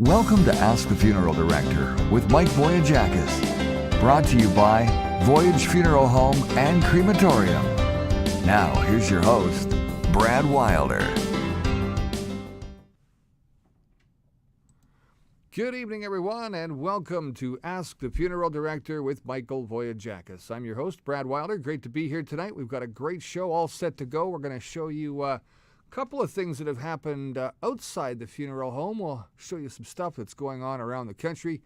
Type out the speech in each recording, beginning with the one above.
Welcome to Ask the Funeral Director with Mike Voyajakis. Brought to you by Voyage Funeral Home and Crematorium. Now, here's your host, Brad Wilder. Good evening, everyone, and welcome to Ask the Funeral Director with Michael Voyajakis. I'm your host, Brad Wilder. Great to be here tonight. We've got a great show all set to go. We're going to show you a couple of things that have happened outside the funeral home. We'll show you some stuff that's going on around the country,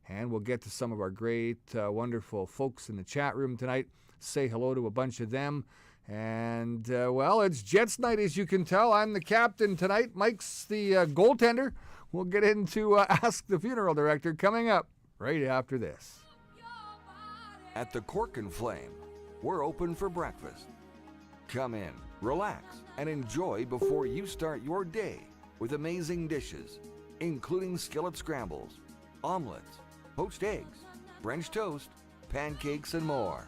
and we'll get to some of our great, wonderful folks in the chat room tonight. Say hello to a bunch of them. And, well, it's Jets night, as you can tell. I'm the captain tonight. Mike's the goaltender. We'll get into Ask the Funeral Director coming up right after this. At the Cork and Flame, we're open for breakfast. Come in, relax, and enjoy before you start your day with amazing dishes, including skillet scrambles, omelets, poached eggs, French toast, pancakes, and more.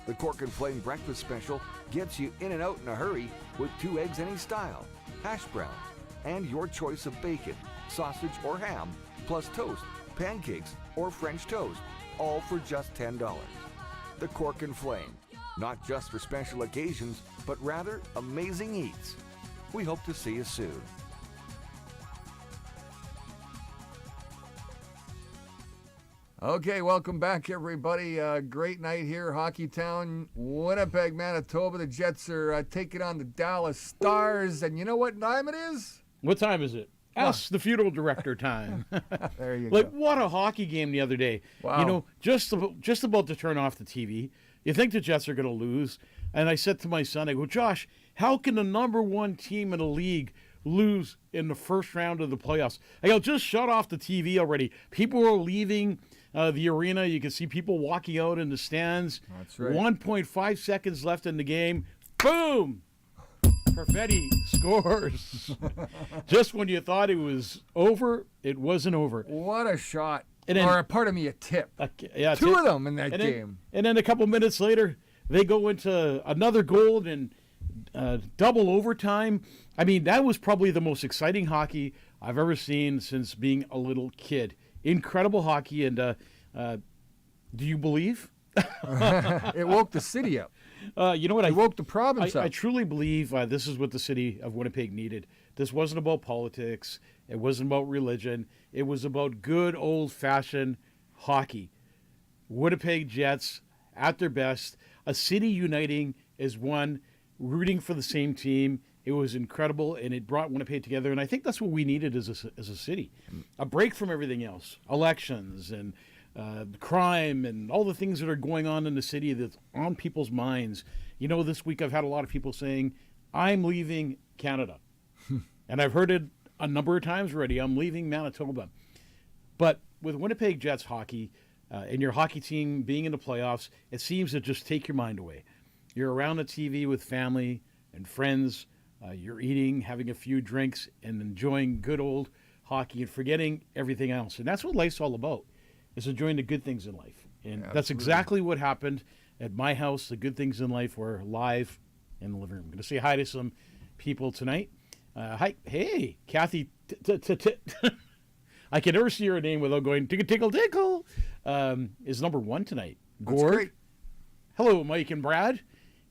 The Cork and Flame breakfast special gets you in and out in a hurry with 2 eggs any style, hash browns, and your choice of bacon, sausage, or ham, plus toast, pancakes, or French toast, all for just $10. The Cork and Flame, not just for special occasions, but rather amazing eats. We hope to see you soon. Okay, welcome back, everybody. Great night here, Hockey Town, Winnipeg, Manitoba. The Jets are taking on the Dallas Stars, and you know what time it is? What time is it? Ask the funeral director time. There you Like, go. what a hockey game the other day. Wow. You know, just about to turn off the TV. You think the Jets are going to lose. And I said to my son, I go, Josh, how can the number one team in the league lose in the first round of the playoffs? I go, just shut off the TV already. People are leaving the arena. You can see people walking out in the stands. That's right. 1.5 seconds left in the game. Boom! Perfetti scores. Just when you thought it was over, it wasn't over. What a shot. And then- or, pardon me, a tip. Yeah, Two of them in that and game. Then a couple minutes later, they go into another goal and double overtime. I mean, that was probably the most exciting hockey I've ever seen since being a little kid. Incredible hockey. And do you believe? It woke the city up. You know what? It woke the province I up. truly believe this is what the city of Winnipeg needed. This wasn't about politics. It wasn't about religion. It was about good old-fashioned hockey. Winnipeg Jets at their best. A city uniting as one, rooting for the same team. It was incredible, and it brought Winnipeg together. And I think that's what we needed as a city. A break from everything else. Elections and crime and all the things that are going on in the city that's on people's minds. You know, this week I've had a lot of people saying, I'm leaving Canada. And I've heard it a number of times already. I'm leaving Manitoba. But with Winnipeg Jets hockey and your hockey team being in the playoffs, it seems to just take your mind away. You're around the TV with family and friends. You're eating, having a few drinks, and enjoying good old hockey and forgetting everything else. And that's what life's all about, is enjoying the good things in life. And that's exactly what happened at my house. The good things in life were live in the living room. I'm going to say hi to some people tonight. Hi. Hey, Kathy. I can never see her name without going tickle tickle. Is number 1 tonight. That's Gord. great. Hello, Mike and Brad.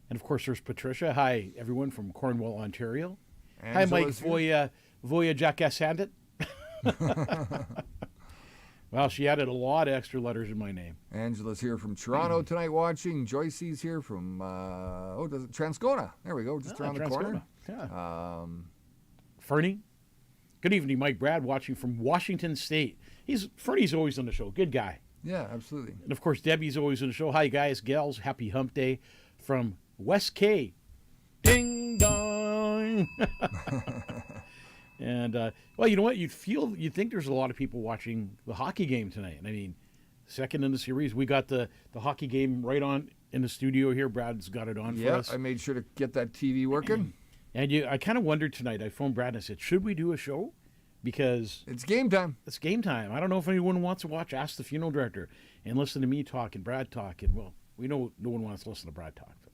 And of course, there's Patricia. Hi, everyone from Cornwall, Ontario. Hi, Mike Voyajakis. Well, she added a lot of extra letters in my name. Angela's here from Toronto tonight watching. Joycey's here from, Transcona. There we go, just around the corner. Yeah. Fernie. Good evening, Mike. Brad watching from Washington State. Fernie's always on the show. Good guy. Yeah, absolutely. And of course, Debbie's always on the show. Hi, guys, gals. Happy hump day from West K. Ding dong. And, well, you know what? You'd think there's a lot of people watching the hockey game tonight. I mean, second in the series, we got the hockey game right on in the studio here. Brad's got it on for us. Yeah, I made sure to get that TV working. And I kind of wondered tonight, I phoned Brad and I said, should we do a show? Because It's game time. it's game time. I don't know if anyone wants to watch Ask the Funeral Director and listen to me talk and Brad talk. And, well, we know no one wants to listen to Brad talk. But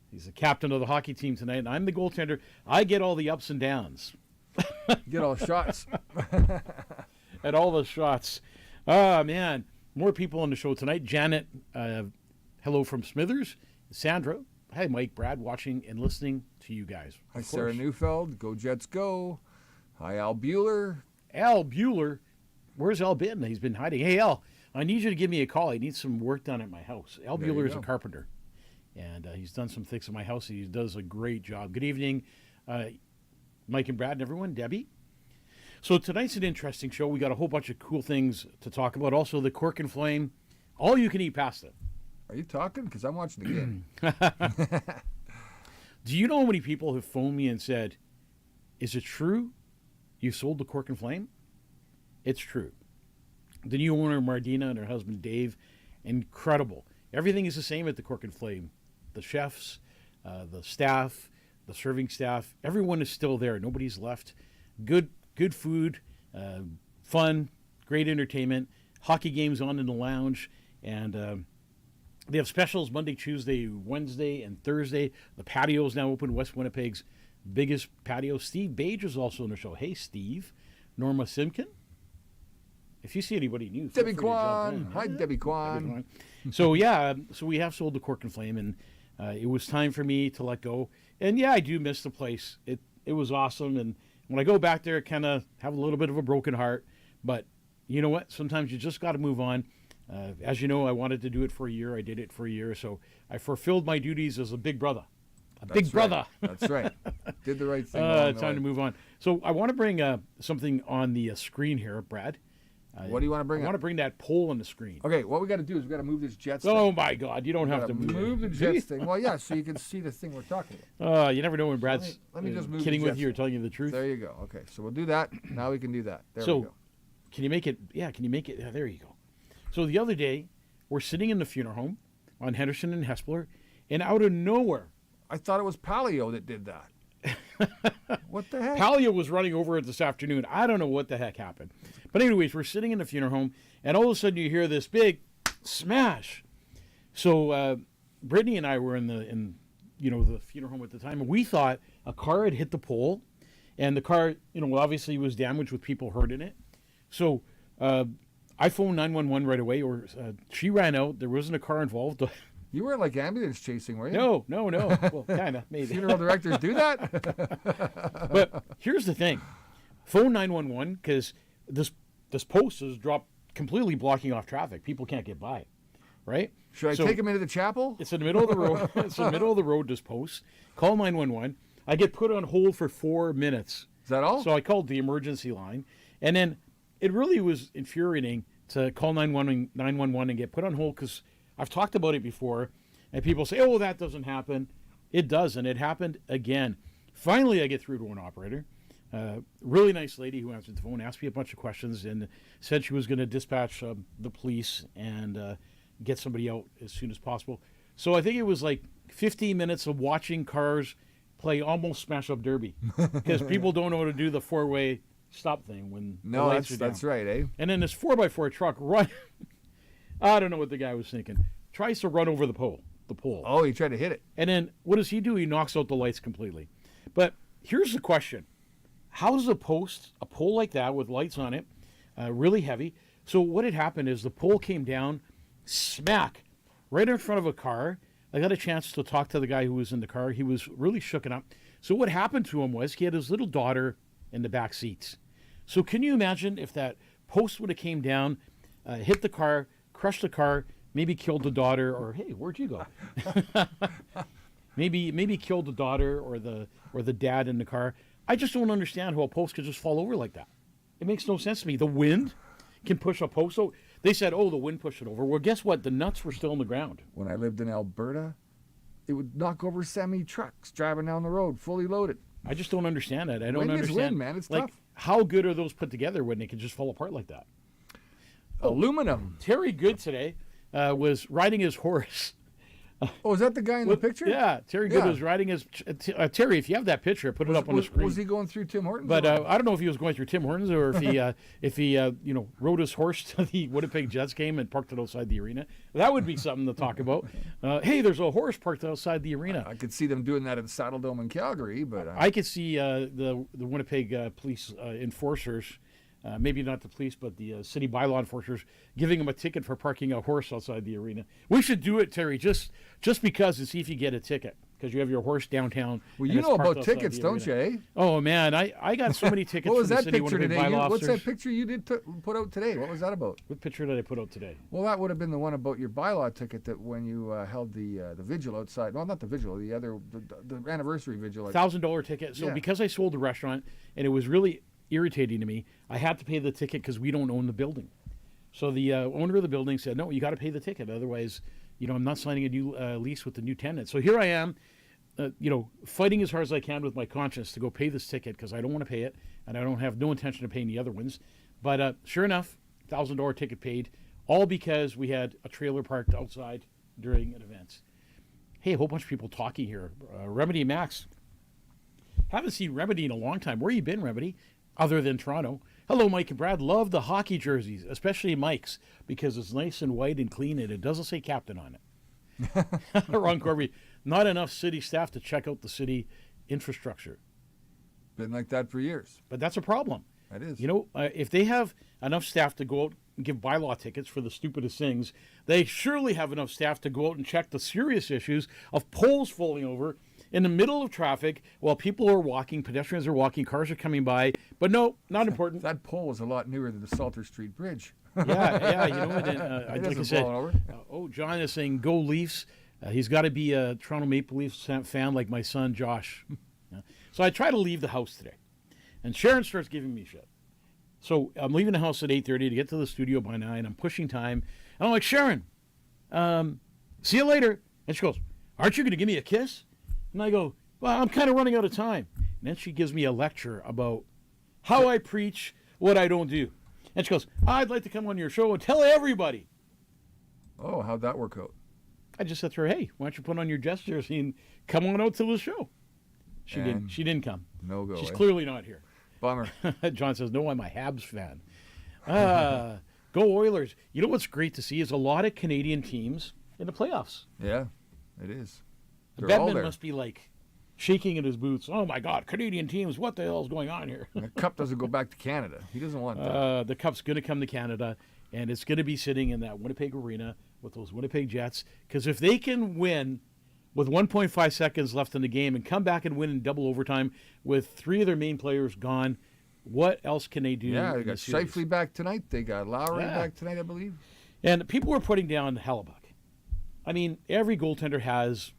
he's the captain of the hockey team tonight, and I'm the goaltender. I get all the ups and downs. Get all shots. at all the shots. Ah, man. More people on the show tonight. Janet, hello from Smithers. Sandra, hi, Mike, Brad, watching and listening to you guys. Hi, Of Sarah course. Neufeld. Go Jets, go. Hi, Al Bueller. Al Bueller. Where's Al been? He's been hiding. Hey, Al, I need you to give me a call. I need some work done at my house. Al There you Bueller is a go. carpenter, and he's done some things at my house. He does a great job. Good evening, Mike and Brad and everyone. Debbie. So tonight's an interesting show. We got a whole bunch of cool things to talk about. Also, the Cork and Flame, all-you-can-eat pasta. Are you talking? Because I'm watching the game. Do you know how many people have phoned me and said, is it true you sold the Cork and Flame? It's true. The new owner, Mardina, and her husband, Dave, incredible. Everything is the same at the Cork and Flame. The chefs, the staff, the serving staff, everyone is still there. Nobody's left. Good food, fun, great entertainment, hockey games on in the lounge, and they have specials Monday, Tuesday, Wednesday, and Thursday. The patio is now open. West Winnipeg's biggest patio. Steve Bage is also on the show. Hey, Steve. Norma Simkin. If you see anybody new, feel Debbie free to jump Kwan. in. Hi, Debbie Kwan. So, yeah, so we have sold the Cork and Flame, and it was time for me to let go. And, yeah, I do miss the place. It was awesome, and when I go back there, I kind of have a little bit of a broken heart. But you know what? Sometimes you just got to move on. As you know, I wanted to do it for a year. I did it for a year. So I fulfilled my duties as a big brother. Big brother. That's right. Did the right thing. along the Time to way. move on. So I want to bring something on the screen here, Brad. What do you want to bring I up? want to bring that poll on the screen. Okay, what we got to do is we got to move this Jets thing. Oh, my God. You don't have to move the Jets thing. Well, yeah, so you can see the thing we're talking about. You never know when Brad's let me just move kidding the with Jets you or thing. telling you the truth. There you go. Okay, so we'll do that. Now we can do that. There So, we go. Can you make it? Yeah, can you make it? Yeah, there you go. So the other day, we're sitting in the funeral home on Henderson and Hespeler, and out of nowhere, I thought it was Palio that did that. What the heck? Palio was running over it this afternoon. I don't know what the heck happened. But anyways, we're sitting in the funeral home, and all of a sudden you hear this big smash. So Brittany and I were in the funeral home at the time, and we thought a car had hit the pole, and the car, obviously was damaged with people hurt in it. So I phoned 911 right away, or she ran out. There wasn't a car involved. You weren't like ambulance chasing, were you? No. Well, kind of, maybe. Funeral directors do that? But here's the thing. Phone 911 because this post is dropped completely blocking off traffic. People can't get by, right? Should I So take him into the chapel? It's in the middle of the road. It's in the middle of the road, this post. Call 911. I get put on hold for 4 minutes. Is that all? So I called the emergency line. And then it really was infuriating to call 911 and get put on hold because I've talked about it before. And people say, oh, that doesn't happen. It does, and it happened again. Finally, I get through to an operator. Really nice lady who answered the phone, asked me a bunch of questions, and said she was going to dispatch the police and get somebody out as soon as possible. So I think it was like 15 minutes of watching cars play almost smash-up derby because people don't know how to do the four-way stop thing when the no, lights are that's down. right, eh? And then this 4x4 truck run. I don't know what the guy was thinking. Tries to run over the pole. Oh, he tried to hit it. And then what does he do? He knocks out the lights completely. But here's the question. How does a pole like that with lights on it, really heavy? So what had happened is the pole came down, smack, right in front of a car. I got a chance to talk to the guy who was in the car. He was really shooken up. So what happened to him was he had his little daughter in the back seats. So can you imagine if that post would have came down, hit the car, crushed the car, maybe killed the daughter, or hey, where'd you go? maybe killed the daughter or the dad in the car. I just don't understand how a post could just fall over like that. It makes no sense to me. The wind can push a post. So they said, oh, the wind pushed it over. Well, guess what? The nuts were still on the ground. When I lived in Alberta, it would knock over semi-trucks driving down the road, fully loaded. I just don't understand that. I don't Wind is understand. wind, man. It's like, tough. how good are those put together when they can just fall apart like that? Aluminum. Terry Good today was riding his horse. Oh, is that the guy in the picture? Yeah, Terry Good Yeah. was riding his. Terry, if you have that picture, put it up on the screen. Was he going through Tim Hortons? But or- I don't know if he was going through Tim Hortons or if he rode his horse to the Winnipeg Jets game and parked it outside the arena. That would be something to talk about. Hey, there's a horse parked outside the arena. I could see them doing that at the Saddle Dome in Calgary, but I could see the Winnipeg police enforcers maybe not the police, but the city bylaw enforcers giving him a ticket for parking a horse outside the arena. We should do it, Terry, just because and see if you get a ticket. Because you have your horse downtown. Well, and you it's know parked about outside tickets, the don't you, arena. eh? Oh, man, I got so many tickets What was from the that city picture Winnipeg today? bylaw What's that officers. picture you did put out today? What was that about? What picture did I put out today? Well, that would have been the one about your bylaw ticket that when you held the vigil outside. Well, not the vigil, the other, the anniversary vigil. $1,000 ticket. So Yeah. because I sold the restaurant and it was really irritating to me, I had to pay the ticket because we don't own the building. So the owner of the building said, no, you got to pay the ticket. Otherwise, I'm not signing a new lease with the new tenant. So here I am, fighting as hard as I can with my conscience to go pay this ticket because I don't want to pay it and I don't have no intention of paying the other ones. But sure enough, $1,000 ticket paid, all because we had a trailer parked outside during an event. Hey, a whole bunch of people talking here. Remedy Max. Haven't seen Remedy in a long time. Where you been, Remedy? Other than Toronto. Hello, Mike and Brad. Love the hockey jerseys, especially Mike's, because it's nice and white and clean and it doesn't say captain on it. Ron Corby. Not enough city staff to check out the city infrastructure. Been like that for years. But that's a problem. That is. If they have enough staff to go out and give bylaw tickets for the stupidest things, they surely have enough staff to go out and check the serious issues of poles falling over in the middle of traffic while people are walking, pedestrians are walking, cars are coming by. But no, not important. That pole was a lot newer than the Salter Street Bridge. Yeah, what? It Like I hasn't said, fallen over. John is saying go Leafs. He's got to be a Toronto Maple Leafs fan like my son Josh. Yeah. So I try to leave the house today, and Sharon starts giving me shit. So I'm leaving the house at 8:30 to get to the studio by 9. I'm pushing time, and I'm like, Sharon, see you later. And she goes, aren't you going to give me a kiss? And I go, well, I'm kind of running out of time. And then she gives me a lecture about how I preach what I don't do. And she goes, I'd like to come on your show and tell everybody. Oh, how'd that work out? I just said to her, hey, why don't you put on your dress jersey and come on out to the show? She didn't come. No go. She's clearly not here. Bummer. John says, no, I'm a Habs fan. Go Oilers. You know what's great to see is a lot of Canadian teams in the playoffs. Yeah, it is. They're all Bedman there. must be like shaking in his boots. Oh, my God, Canadian teams, what the hell is going on here? The cup doesn't go back to Canada. He doesn't want that. The Cup's going to come to Canada, and it's going to be sitting in that Winnipeg arena with those Winnipeg Jets. Because if they can win with 1.5 seconds left in the game and come back and win in double overtime with 3 of their main players gone, what else can they do? Yeah, they in got the series? Scheifele back tonight. They got Lowry Yeah. back tonight, I believe. And people were putting down Hellebuck. I mean, every goaltender has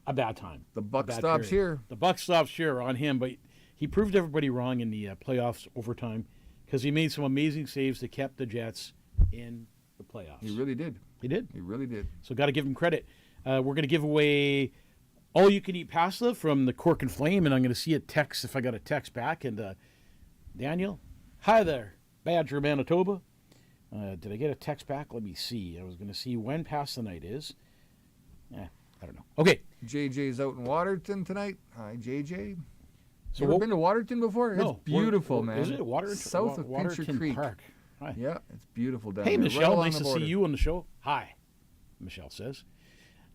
a bad time. The buck a bad stops period. here. The buck stops here on him, but he proved everybody wrong in the playoffs overtime because he made some amazing saves that kept the Jets in the playoffs. He really did. He did. He really did. So got to give him credit. We're going to give away all-you-can-eat pasta from the Cork and Flame, and I'm going to see a text if I got a text back. And Daniel, hi there, Badger, Manitoba. Did I get a text back? Let me see. I was going to see when pasta night is. I don't know. Okay. JJ's out in Waterton tonight. Hi, JJ. So You ever been to Waterton before? No. It's beautiful, man. Is it Waterton? South of Pincher Waterton Creek. Park. Hi. Yeah, it's beautiful down Hey, there. Michelle. right along Nice the to see border. you on the show. Hi, Michelle says.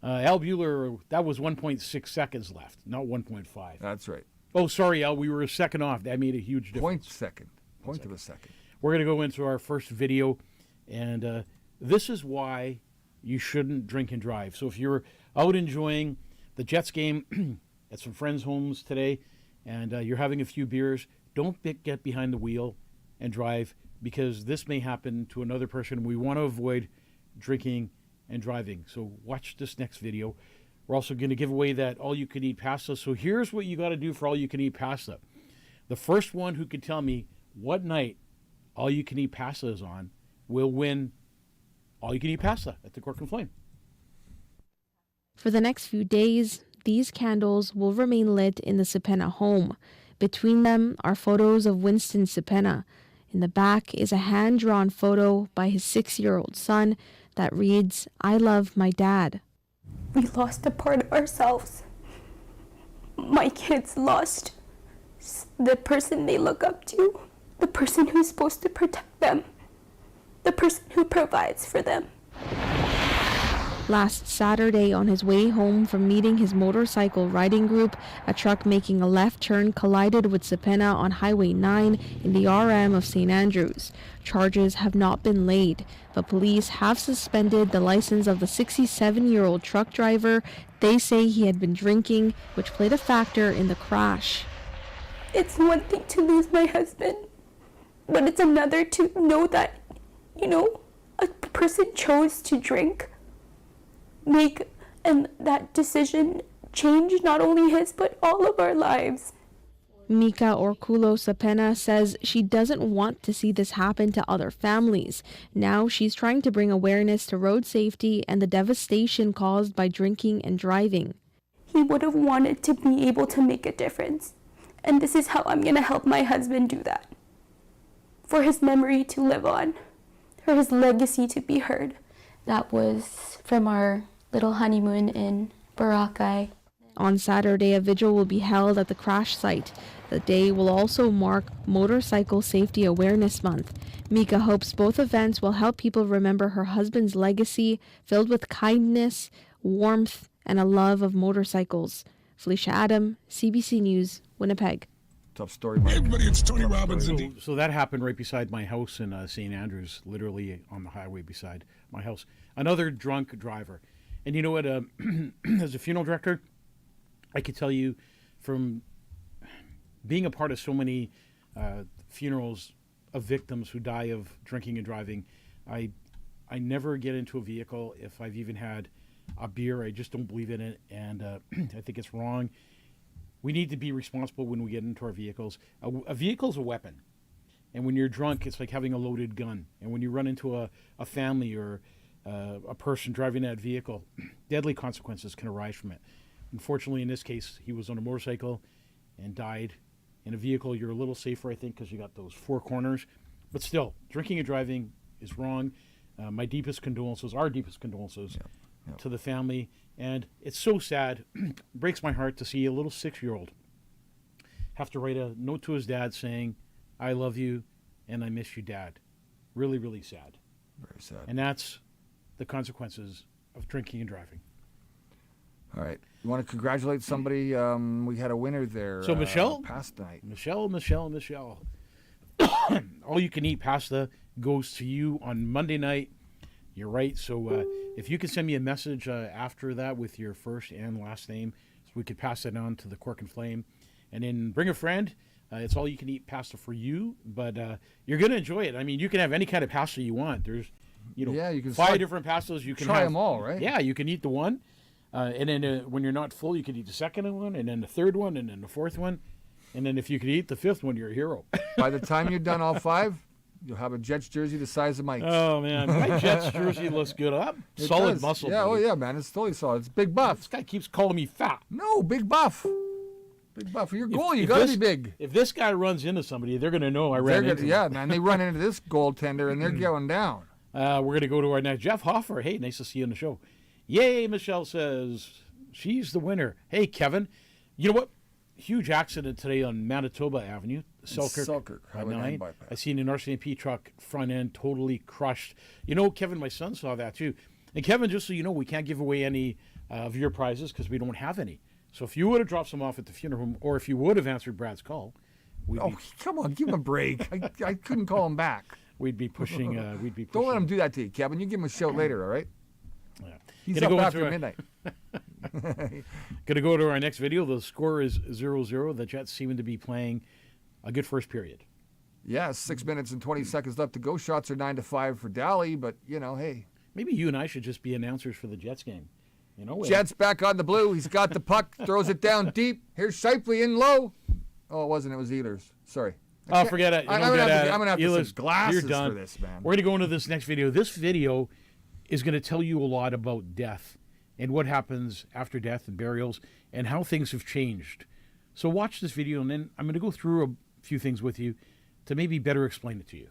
Al Bueller, that was 1.6 seconds left, not 1.5. That's right. Oh, sorry, Al. We were a second off. That made a huge difference. Point of a second. We're going to go into our first video, and this is why you shouldn't drink and drive. So if you're out enjoying the Jets game at some friends' homes today, and you're having a few beers, don't get behind the wheel and drive, because this may happen to another person. We want to avoid drinking and driving. So watch this next video. We're also going to give away that all-you-can-eat pasta. So here's what you got to do for all-you-can-eat pasta. The first one who can tell me what night all-you-can-eat pasta is on will win all-you-can-eat pasta at the Cork and Flame. For the next few days, these candles will remain lit in the Sepena home. Between them are photos of Winston Sepena. In the back is a hand-drawn photo by his 6-year-old son that reads, "I love my dad." We lost a part of ourselves. My kids lost the person they look up to, the person who's supposed to protect them, the person who provides for them. Last Saturday, on his way home from meeting his motorcycle riding group, a truck making a left turn collided with Sepenna on Highway 9 in the RM of St. Andrews. Charges have not been laid, but police have suspended the license of the 67-year-old truck driver. They say he had been drinking, which played a factor in the crash. It's one thing to lose my husband, but it's another to know that, a person chose to drink, and that decision changed not only his, but all of our lives. Mika Orkulo Sepenna says she doesn't want to see this happen to other families. Now she's trying to bring awareness to road safety and the devastation caused by drinking and driving. He would have wanted to be able to make a difference. And this is how I'm going to help my husband do that. For his memory to live on. For his legacy to be heard. That was from our little honeymoon in Boracay. On Saturday, a vigil will be held at the crash site. The day will also mark Motorcycle Safety Awareness Month. Mika hopes both events will help people remember her husband's legacy, filled with kindness, warmth, and a love of motorcycles. Felicia Adam, CBC News, Winnipeg. Tough story, Mike. Everybody, it's Tony Robbins. So that happened right beside my house in St. Andrews, literally on the highway beside my house. Another drunk driver. And you know what? As a funeral director, I could tell you from being a part of so many funerals of victims who die of drinking and driving, I never get into a vehicle if I've even had a beer. I just don't believe in it, and I think it's wrong. We need to be responsible when we get into our vehicles. A vehicle's a weapon, and when you're drunk, it's like having a loaded gun. And when you run into a family or a person driving that vehicle, deadly consequences can arise from it. Unfortunately, in this case, he was on a motorcycle and died. In a vehicle, you're a little safer, I think, because you got those four corners. But still, drinking and driving is wrong. My deepest condolences, our deepest condolences to the family. And it's so sad, breaks my heart to see a little 6-year-old have to write a note to his dad saying, "I love you and I miss you, Dad." Really, really sad. Very sad. And that's the consequences of drinking and driving. All right. You want to congratulate somebody? We had a winner there. So Michelle? Past night. Michelle. All you can eat pasta goes to you on Monday night. You're right. So if you can send me a message after that with your first and last name, so we could pass it on to the Cork and Flame. And then bring a friend. It's all you can eat pasta for you, but you're going to enjoy it. I mean, you can have any kind of pasta you want. There's, you can 5 different pastas. You can try have them all, right? Yeah, you can eat the one. And then when you're not full, you could eat the second one, and then the third one, and then the fourth one. And then if you could eat the fifth one, you're a hero. By the time you're done all 5, you'll have a Jets jersey the size of Mike's. Oh, man. My Jets jersey looks good. Solid muscle. Yeah, buddy. oh yeah, man. It's totally solid. It's big buff. This guy keeps calling me fat. No, big buff. Big buff. You're goal. You got to be big. If this guy runs into somebody, they're going to know I ran into him. Yeah, man. They run into this goaltender, and they're going down. We're going to go to our next. Jeff Hoffer. Hey, nice to see you on the show. Yay, Michelle says. She's the winner. Hey, Kevin. You know what? Huge accident today on Manitoba Avenue. Selkirk, Highway 9 bypass. I seen an RCMP truck front end totally crushed. You know, Kevin, my son saw that too. And Kevin, just so you know, we can't give away any of your prizes because we don't have any. So if you would have dropped some off at the funeral home, or if you would have answered Brad's call, come on, give him a break. I couldn't call him back. We'd be pushing. Don't let him do that to you, Kevin. You give him a shout later, all right? Yeah. He's up after midnight. Going to go to our next video. The score is 0-0. The Jets seem to be playing a good first period. Yeah, 6 minutes and 20 seconds left to go. Shots are 9-5 for Daly, but, hey. Maybe you and I should just be announcers for the Jets game. Jets back on the blue. He's got the puck, throws it down deep. Here's Shipley in low. Oh, it wasn't. It was Ehlers. Sorry. Oh, forget it. I'm going to have to Ehlers, have some glasses you're done. For this, man. We're going to go into this next video. This video is going to tell you a lot about death and what happens after death and burials and how things have changed. So watch this video, and then I'm going to go through a few things with you to maybe better explain it to you.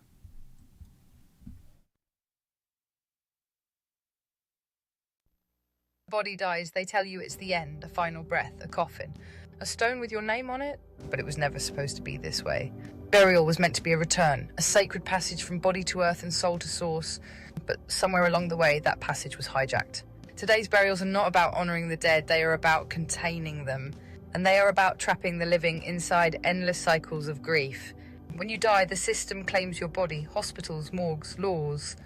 Body dies, they tell you it's the end, a final breath, a coffin. A stone with your name on it, but it was never supposed to be this way. Burial was meant to be a return, a sacred passage from body to earth and soul to source, but somewhere along the way that passage was hijacked. Today's burials are not about honouring the dead, they are about containing them. And they are about trapping the living inside endless cycles of grief. When you die, the system claims your body, hospitals, morgues, laws.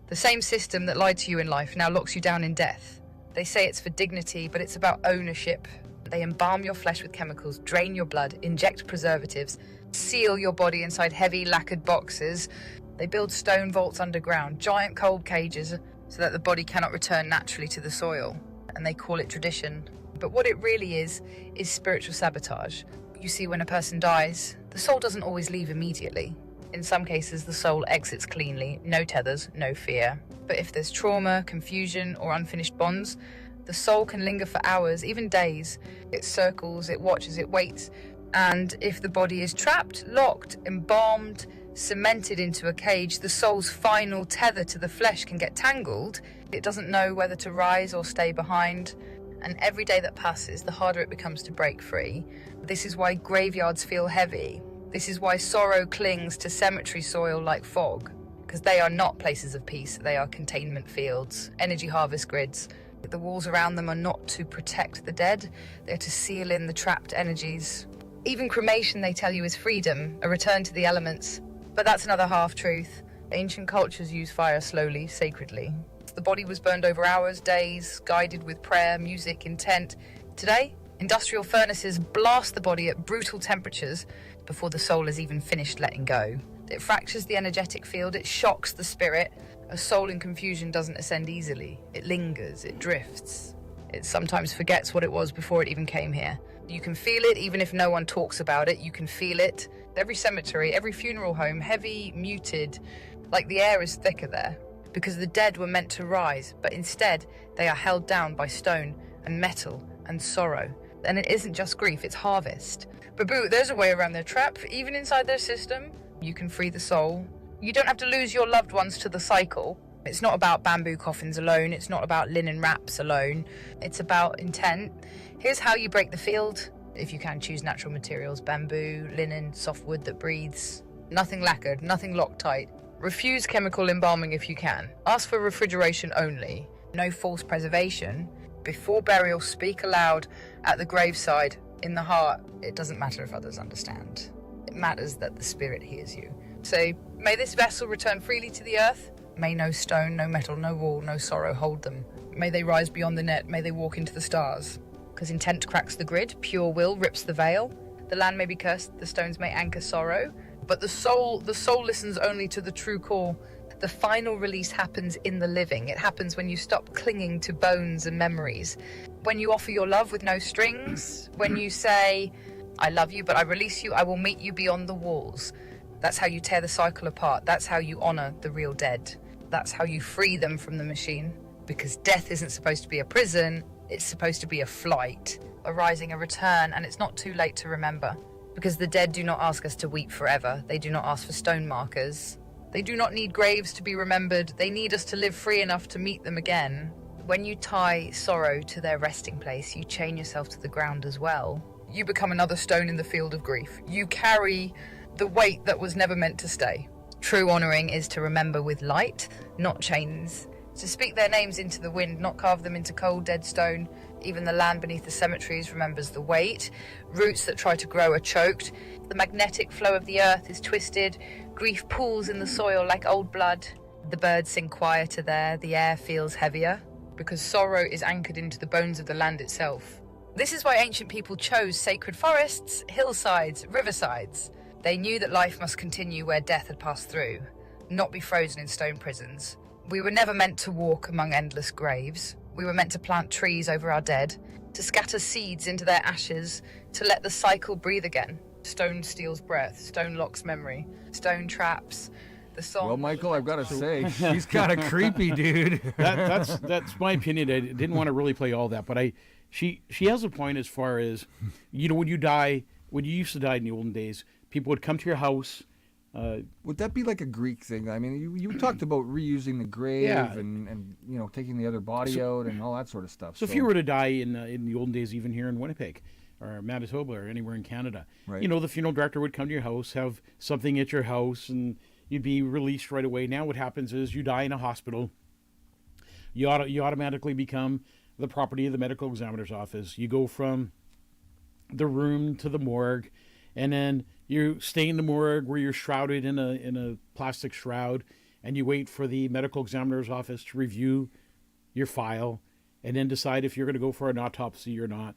The same system that lied to you in life now locks you down in death. They say it's for dignity, but it's about ownership. They embalm your flesh with chemicals, drain your blood, inject preservatives, seal your body inside heavy lacquered boxes. They build stone vaults underground, giant cold cages, so that the body cannot return naturally to the soil. And they call it tradition. But what it really is spiritual sabotage. You see, when a person dies, the soul doesn't always leave immediately. In some cases, the soul exits cleanly, no tethers, no fear. But if there's trauma, confusion, or unfinished bonds, the soul can linger for hours, even days. It circles, it watches, it waits. And if the body is trapped, locked, embalmed, cemented into a cage, the soul's final tether to the flesh can get tangled. It doesn't know whether to rise or stay behind. And every day that passes, the harder it becomes to break free. This is why graveyards feel heavy. This is why sorrow clings to cemetery soil like fog. Because they are not places of peace, they are containment fields, energy harvest grids. The walls around them are not to protect the dead, they're to seal in the trapped energies. Even cremation, they tell you, is freedom, a return to the elements. But that's another half-truth. Ancient cultures use fire slowly, sacredly. The body was burned over hours, days, guided with prayer, music, intent. Today, industrial furnaces blast the body at brutal temperatures before the soul has even finished letting go. It fractures the energetic field, it shocks the spirit. A soul in confusion doesn't ascend easily. It lingers, it drifts. It sometimes forgets what it was before it even came here. You can feel it even if no one talks about it. You can feel it. Every cemetery, every funeral home, heavy, muted, like the air is thicker there. Because the dead were meant to rise, but instead they are held down by stone and metal and sorrow. And it isn't just grief, it's harvest. But boo, there's a way around their trap. Even inside their system, you can free the soul. You don't have to lose your loved ones to the cycle. It's not about bamboo coffins alone. It's not about linen wraps alone. It's about intent. Here's how you break the field. If you can, choose natural materials, bamboo, linen, soft wood that breathes. Nothing lacquered, nothing Loctite. Refuse chemical embalming if you can. Ask for refrigeration only. No false preservation. Before burial, speak aloud at the graveside, in the heart. It doesn't matter if others understand. It matters that the spirit hears you. Say, may this vessel return freely to the earth. May no stone, no metal, no wall, no sorrow hold them. May they rise beyond the net. May they walk into the stars. Because intent cracks the grid, pure will rips the veil. The land may be cursed, the stones may anchor sorrow. But the soul listens only to the true call. The final release happens in the living. It happens when you stop clinging to bones and memories. When you offer your love with no strings. When you say, I love you, but I release you. I will meet you beyond the walls. That's how you tear the cycle apart. That's how you honor the real dead. That's how you free them from the machine. Because death isn't supposed to be a prison. It's supposed to be a flight, a rising, a return, and it's not too late to remember. Because the dead do not ask us to weep forever. They do not ask for stone markers. They do not need graves to be remembered. They need us to live free enough to meet them again. When you tie sorrow to their resting place, you chain yourself to the ground as well. You become another stone in the field of grief. You carry the weight that was never meant to stay. True honoring is to remember with light, not chains. To speak their names into the wind, not carve them into cold, dead stone. Even the land beneath the cemeteries remembers the weight. Roots that try to grow are choked. The magnetic flow of the earth is twisted. Grief pools in the soil like old blood. The birds sing quieter there. The air feels heavier. Because sorrow is anchored into the bones of the land itself. This is why ancient people chose sacred forests, hillsides, riversides. They knew that life must continue where death had passed through, not be frozen in stone prisons. We were never meant to walk among endless graves. We were meant to plant trees over our dead, to scatter seeds into their ashes, to let the cycle breathe again. Stone steals breath, stone locks memory, stone traps. The song. Well, Michael, I've got to say, she's kind of creepy, dude. That's my opinion. I didn't want to really play all that, but she has a point as far as, when you used to die in the olden days, people would come to your house. Would that be like a Greek thing? I mean, you talked about reusing the grave and taking the other body out and all that sort of stuff. So if you were to die in the olden days, even here in Winnipeg or Manitoba or anywhere in Canada, right. The funeral director would come to your house, have something at your house, and you'd be released right away. Now what happens is you die in a hospital. You automatically become the property of the medical examiner's office. You go from the room to the morgue, and then you stay in the morgue where you're shrouded in a plastic shroud, and you wait for the medical examiner's office to review your file and then decide if you're going to go for an autopsy or not.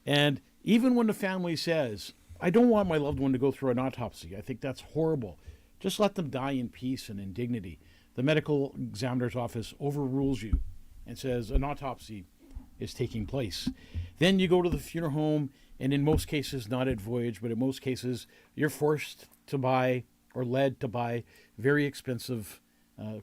And even when the family says, I don't want my loved one to go through an autopsy, I think that's horrible, just let them die in peace and in dignity. The medical examiner's office overrules you and says an autopsy is taking place. Then you go to the funeral home, and in most cases, not at Voyage, but in most cases, you're forced to buy or led to buy very expensive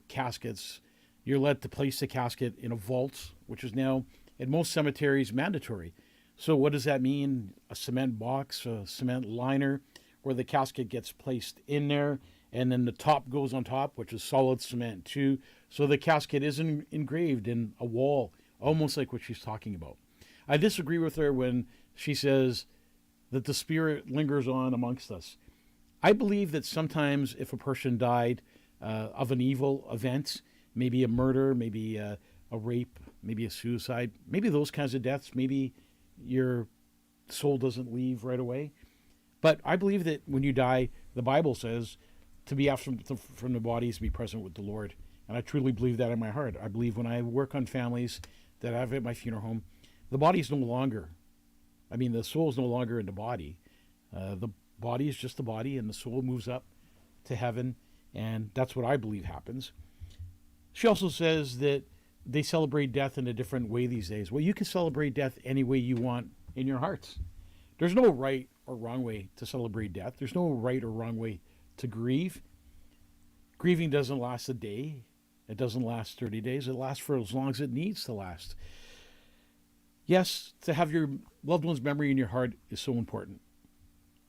caskets. You're led to place the casket in a vault, which is now at most cemeteries mandatory. So what does that mean? A cement box, a cement liner, where the casket gets placed in there, and then the top goes on top, which is solid cement too. So the casket isn't engraved in a wall, almost like what she's talking about. I disagree with her when she says that the spirit lingers on amongst us. I believe that sometimes if a person died of an evil event, maybe a murder, maybe a rape, maybe a suicide, maybe those kinds of deaths, maybe your soul doesn't leave right away. But I believe that when you die, the Bible says to be absent from the body is to be present with the Lord. And I truly believe that in my heart. I believe when I work on families that I have at my funeral home, the body is no longer, the soul is no longer in the body. The body is just the body, and the soul moves up to heaven, and that's what I believe happens. She also says that they celebrate death in a different way these days. Well, you can celebrate death any way you want in your hearts. There's no right or wrong way to celebrate death. There's no right or wrong way to grieve. Grieving doesn't last a day. It doesn't last 30 days. It lasts for as long as it needs to last. Yes, to have your loved one's memory in your heart is so important.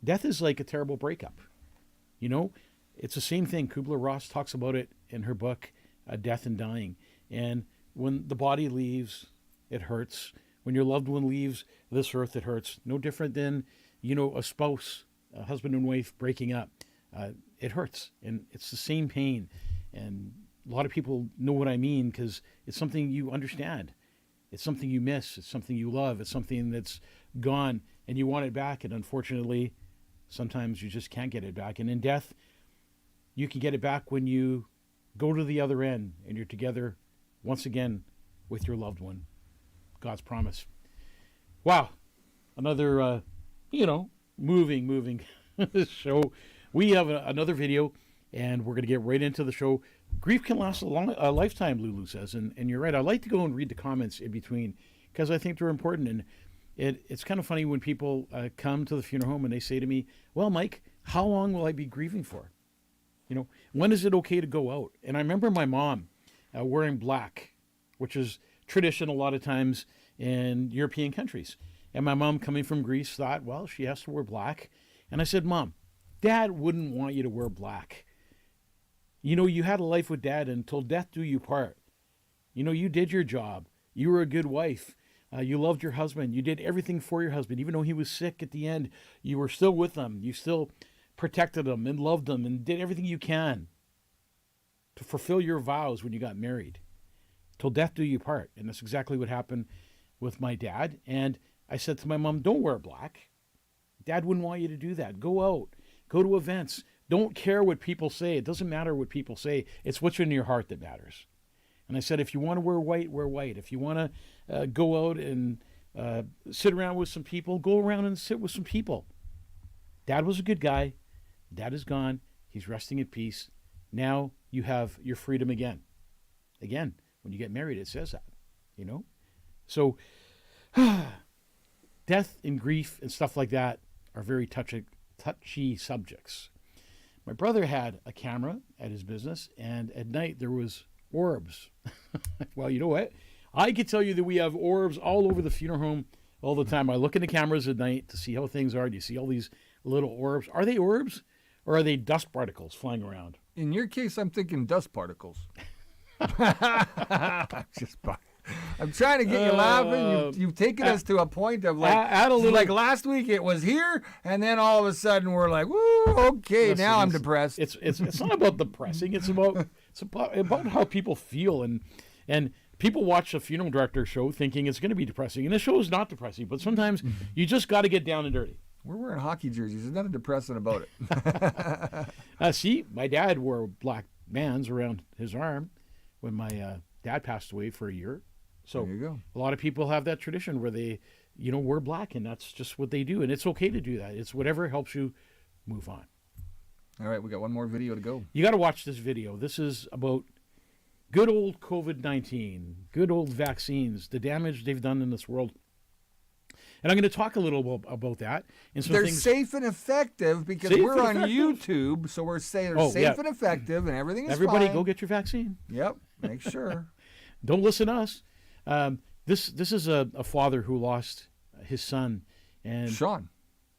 Death is like a terrible breakup. It's the same thing. Kubler-Ross talks about it in her book, Death and Dying. And when the body leaves, it hurts. When your loved one leaves this earth, it hurts. No different than, a spouse, a husband and wife breaking up. It hurts, and it's the same pain. And a lot of people know what I mean because it's something you understand. It's something you miss. It's something you love. It's something that's gone, and you want it back. And unfortunately, sometimes you just can't get it back. And in death, you can get it back when you go to the other end and you're together once again with your loved one. God's promise. Wow. Another, moving show. We have another video, and we're going to get right into the show. Grief can last a lifetime, Lulu says, and you're right. I like to go and read the comments in between because I think they're important. And it's kind of funny when people come to the funeral home and they say to me, well, Mike, how long will I be grieving for? When is it okay to go out? And I remember my mom wearing black, which is tradition a lot of times in European countries. And my mom, coming from Greece, thought, well, she has to wear black. And I said, Mom, Dad wouldn't want you to wear black. You had a life with Dad until death do you part. You did your job. You were a good wife. You loved your husband. You did everything for your husband. Even though he was sick at the end, you were still with him. You still protected him and loved him and did everything you can to fulfill your vows when you got married. Till death do you part. And that's exactly what happened with my dad. And I said to my mom, don't wear black. Dad wouldn't want you to do that. Go out. Go to events. Don't care what people say. It doesn't matter what people say. It's what's in your heart that matters. And I said, if you want to wear white, wear white. If you want to go out and sit around with some people, go around and sit with some people. Dad was a good guy. Dad is gone. He's resting at peace. Now you have your freedom again. Again, when you get married, it says that, So death and grief and stuff like that are very touchy subjects. My brother had a camera at his business, and at night there was orbs. Well, you know what? I can tell you that we have orbs all over the funeral home all the time. I look in the cameras at night to see how things are. Do you see all these little orbs? Are they orbs, or are they dust particles flying around? In your case, I'm thinking dust particles. I'm trying to get you laughing. You've taken us to a point of like last week it was here, and then all of a sudden we're like, woo, okay, listen, now I'm depressed. It's not about depressing. It's about how people feel, and people watch a funeral director show thinking it's going to be depressing, and the show is not depressing, but sometimes you just got to get down and dirty. We're wearing hockey jerseys. There's nothing depressing about it. See, my dad wore black bands around his arm when my dad passed away for a year. So There you go. a lot of people have that tradition where they, wear black, and that's just what they do. And it's okay to do that. It's whatever helps you move on. All right, we got one more video to go. You got to watch this video. This is about good old COVID-19, good old vaccines, the damage they've done in this world. And I'm going to talk a little about that. And some They're things. safe and effective because Safe we're and on effective. YouTube, so we're saying they're Oh, safe yeah. and effective, and everything is Everybody fine. go get your vaccine. Yep, make sure. Don't listen to us. This is a father who lost his son. And Sean.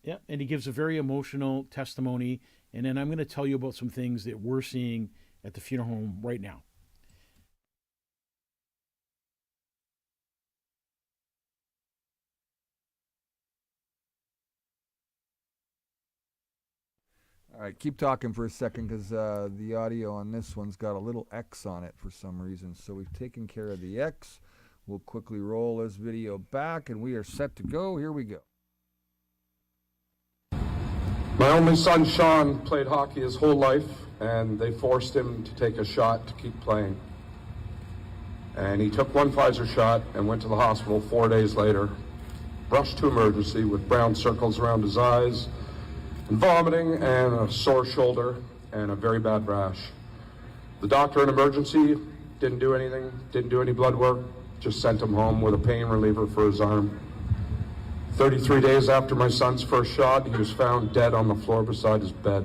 yeah, and he gives a very emotional testimony. And then I'm going to tell you about some things that we're seeing at the funeral home right now. All right, keep talking for a second because the audio on this one's got a little X on it for some reason. So we've taken care of the X. We'll quickly roll this video back, and we are set to go. Here we go. My only son, Sean, played hockey his whole life, and they forced him to take a shot to keep playing. And he took one Pfizer shot and went to the hospital 4 days later, rushed to emergency with brown circles around his eyes, and vomiting, and a sore shoulder, and a very bad rash. The doctor in emergency didn't do anything, didn't do any blood work, just sent him home with a pain reliever for his arm. 33 days after my son's first shot, he was found dead on the floor beside his bed.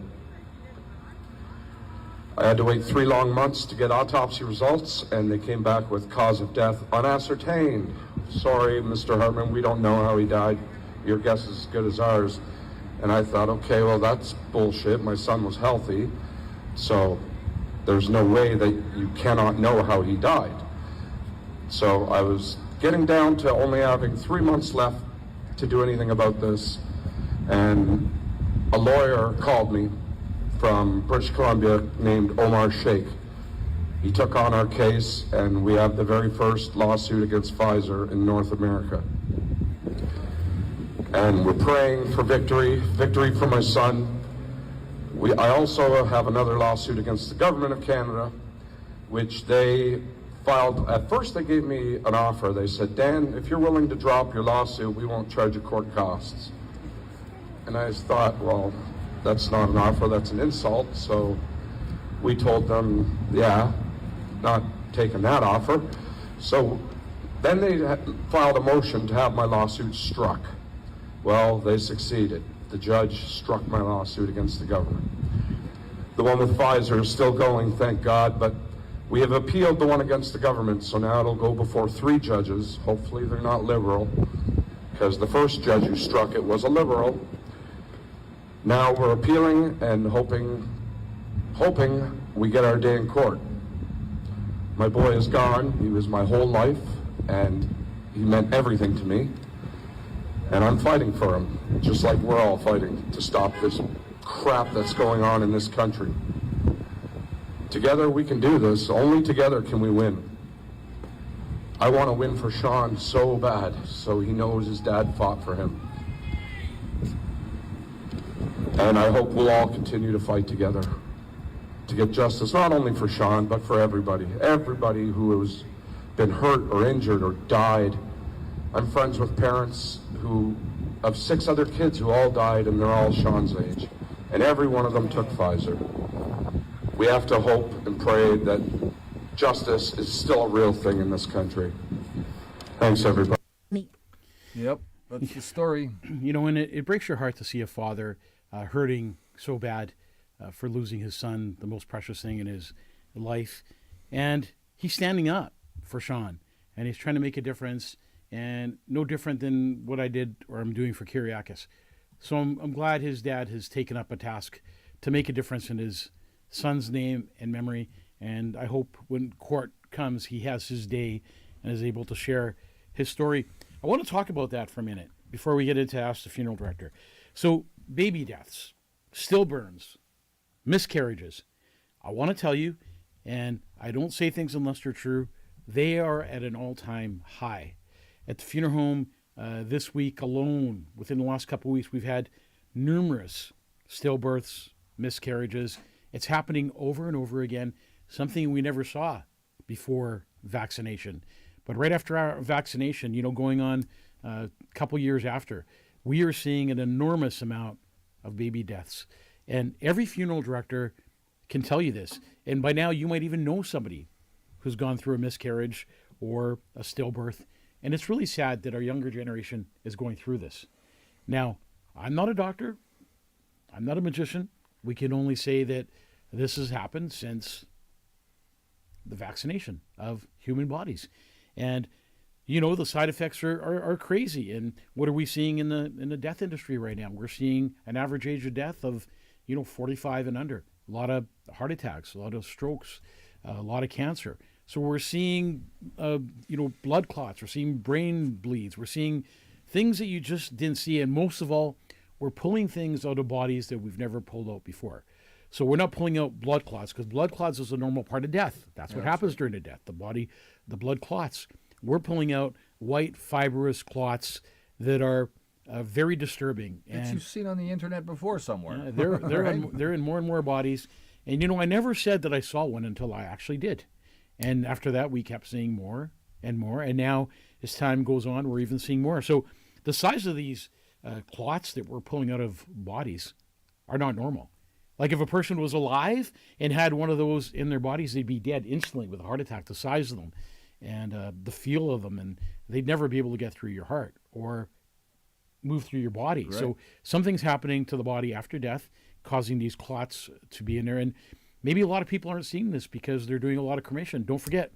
I had to wait 3 long months to get autopsy results, and they came back with cause of death unascertained. Sorry, Mr. Hartman, we don't know how he died. Your guess is as good as ours. And I thought, okay, well, that's bullshit. My son was healthy, so there's no way that you cannot know how he died. So I was getting down to only having 3 months left to do anything about this, and a lawyer called me from British Columbia named Omar Sheikh. He took on our case, and we have the very first lawsuit against Pfizer in North America. And we're praying for victory for my son. I also have another lawsuit against the government of Canada, which they filed. At first they gave me an offer. They said, Dan, if you're willing to drop your lawsuit, we won't charge you court costs. And I just thought, well, that's not an offer, that's an insult. So we told them, yeah, not taking that offer. So then they filed a motion to have my lawsuit struck. Well, they succeeded. The judge struck my lawsuit against the government. The one with Pfizer is still going, thank God, but we have appealed the one against the government, so now it'll go before 3 judges. Hopefully they're not liberal, because the first judge who struck it was a liberal. Now we're appealing and hoping we get our day in court. My boy is gone. He was my whole life, and he meant everything to me. And I'm fighting for him, just like we're all fighting to stop this crap that's going on in this country. Together we can do this. Only together can we win. I want to win for Sean so bad, so he knows his dad fought for him. And I hope we'll all continue to fight together to get justice, not only for Sean, but for everybody. Everybody who has been hurt or injured or died. I'm friends with parents of 6 other kids who all died, and they're all Sean's age. And every one of them took Pfizer. We have to hope and pray that justice is still a real thing in this country. Thanks, everybody. Yep, that's the story. And it breaks your heart to see a father hurting so bad for losing his son, the most precious thing in his life. And he's standing up for Sean, and he's trying to make a difference, and no different than what I did or I'm doing for Kyriakis. So I'm glad his dad has taken up a task to make a difference in his son's name and memory. And I hope when court comes, he has his day and is able to share his story. I want to talk about that for a minute before we get into Ask the Funeral Director. So baby deaths, stillburns, miscarriages. I want to tell you, and I don't say things unless they're true, they are at an all-time high. At the funeral home this week alone, within the last couple of weeks, we've had numerous stillbirths, miscarriages. It's happening over and over again, something we never saw before vaccination. But right after our vaccination, going on a couple years after, we are seeing an enormous amount of baby deaths. And every funeral director can tell you this. And by now, you might even know somebody who's gone through a miscarriage or a stillbirth. And it's really sad that our younger generation is going through this. Now, I'm not a doctor. I'm not a magician. We can only say that this has happened since the vaccination of human bodies. And, the side effects are crazy. And what are we seeing in the death industry right now? We're seeing an average age of death of, 45 and under. A lot of heart attacks, a lot of strokes, a lot of cancer. So we're seeing, blood clots. We're seeing brain bleeds. We're seeing things that you just didn't see. And most of all, we're pulling things out of bodies that we've never pulled out before. So we're not pulling out blood clots, because blood clots is a normal part of death. That's what happens during a death. The blood clots. We're pulling out white fibrous clots that are very disturbing. That you've seen on the internet before somewhere. They're Right? they're in more and more bodies. And I never said that I saw one until I actually did. And after that, we kept seeing more and more. And now, as time goes on, we're even seeing more. So the size of these clots that we're pulling out of bodies are not normal. Like if a person was alive and had one of those in their bodies, they'd be dead instantly with a heart attack, the size of them and the feel of them. And they'd never be able to get through your heart or move through your body. Right. So something's happening to the body after death, causing these clots to be in there. And maybe a lot of people aren't seeing this because they're doing a lot of cremation. Don't forget,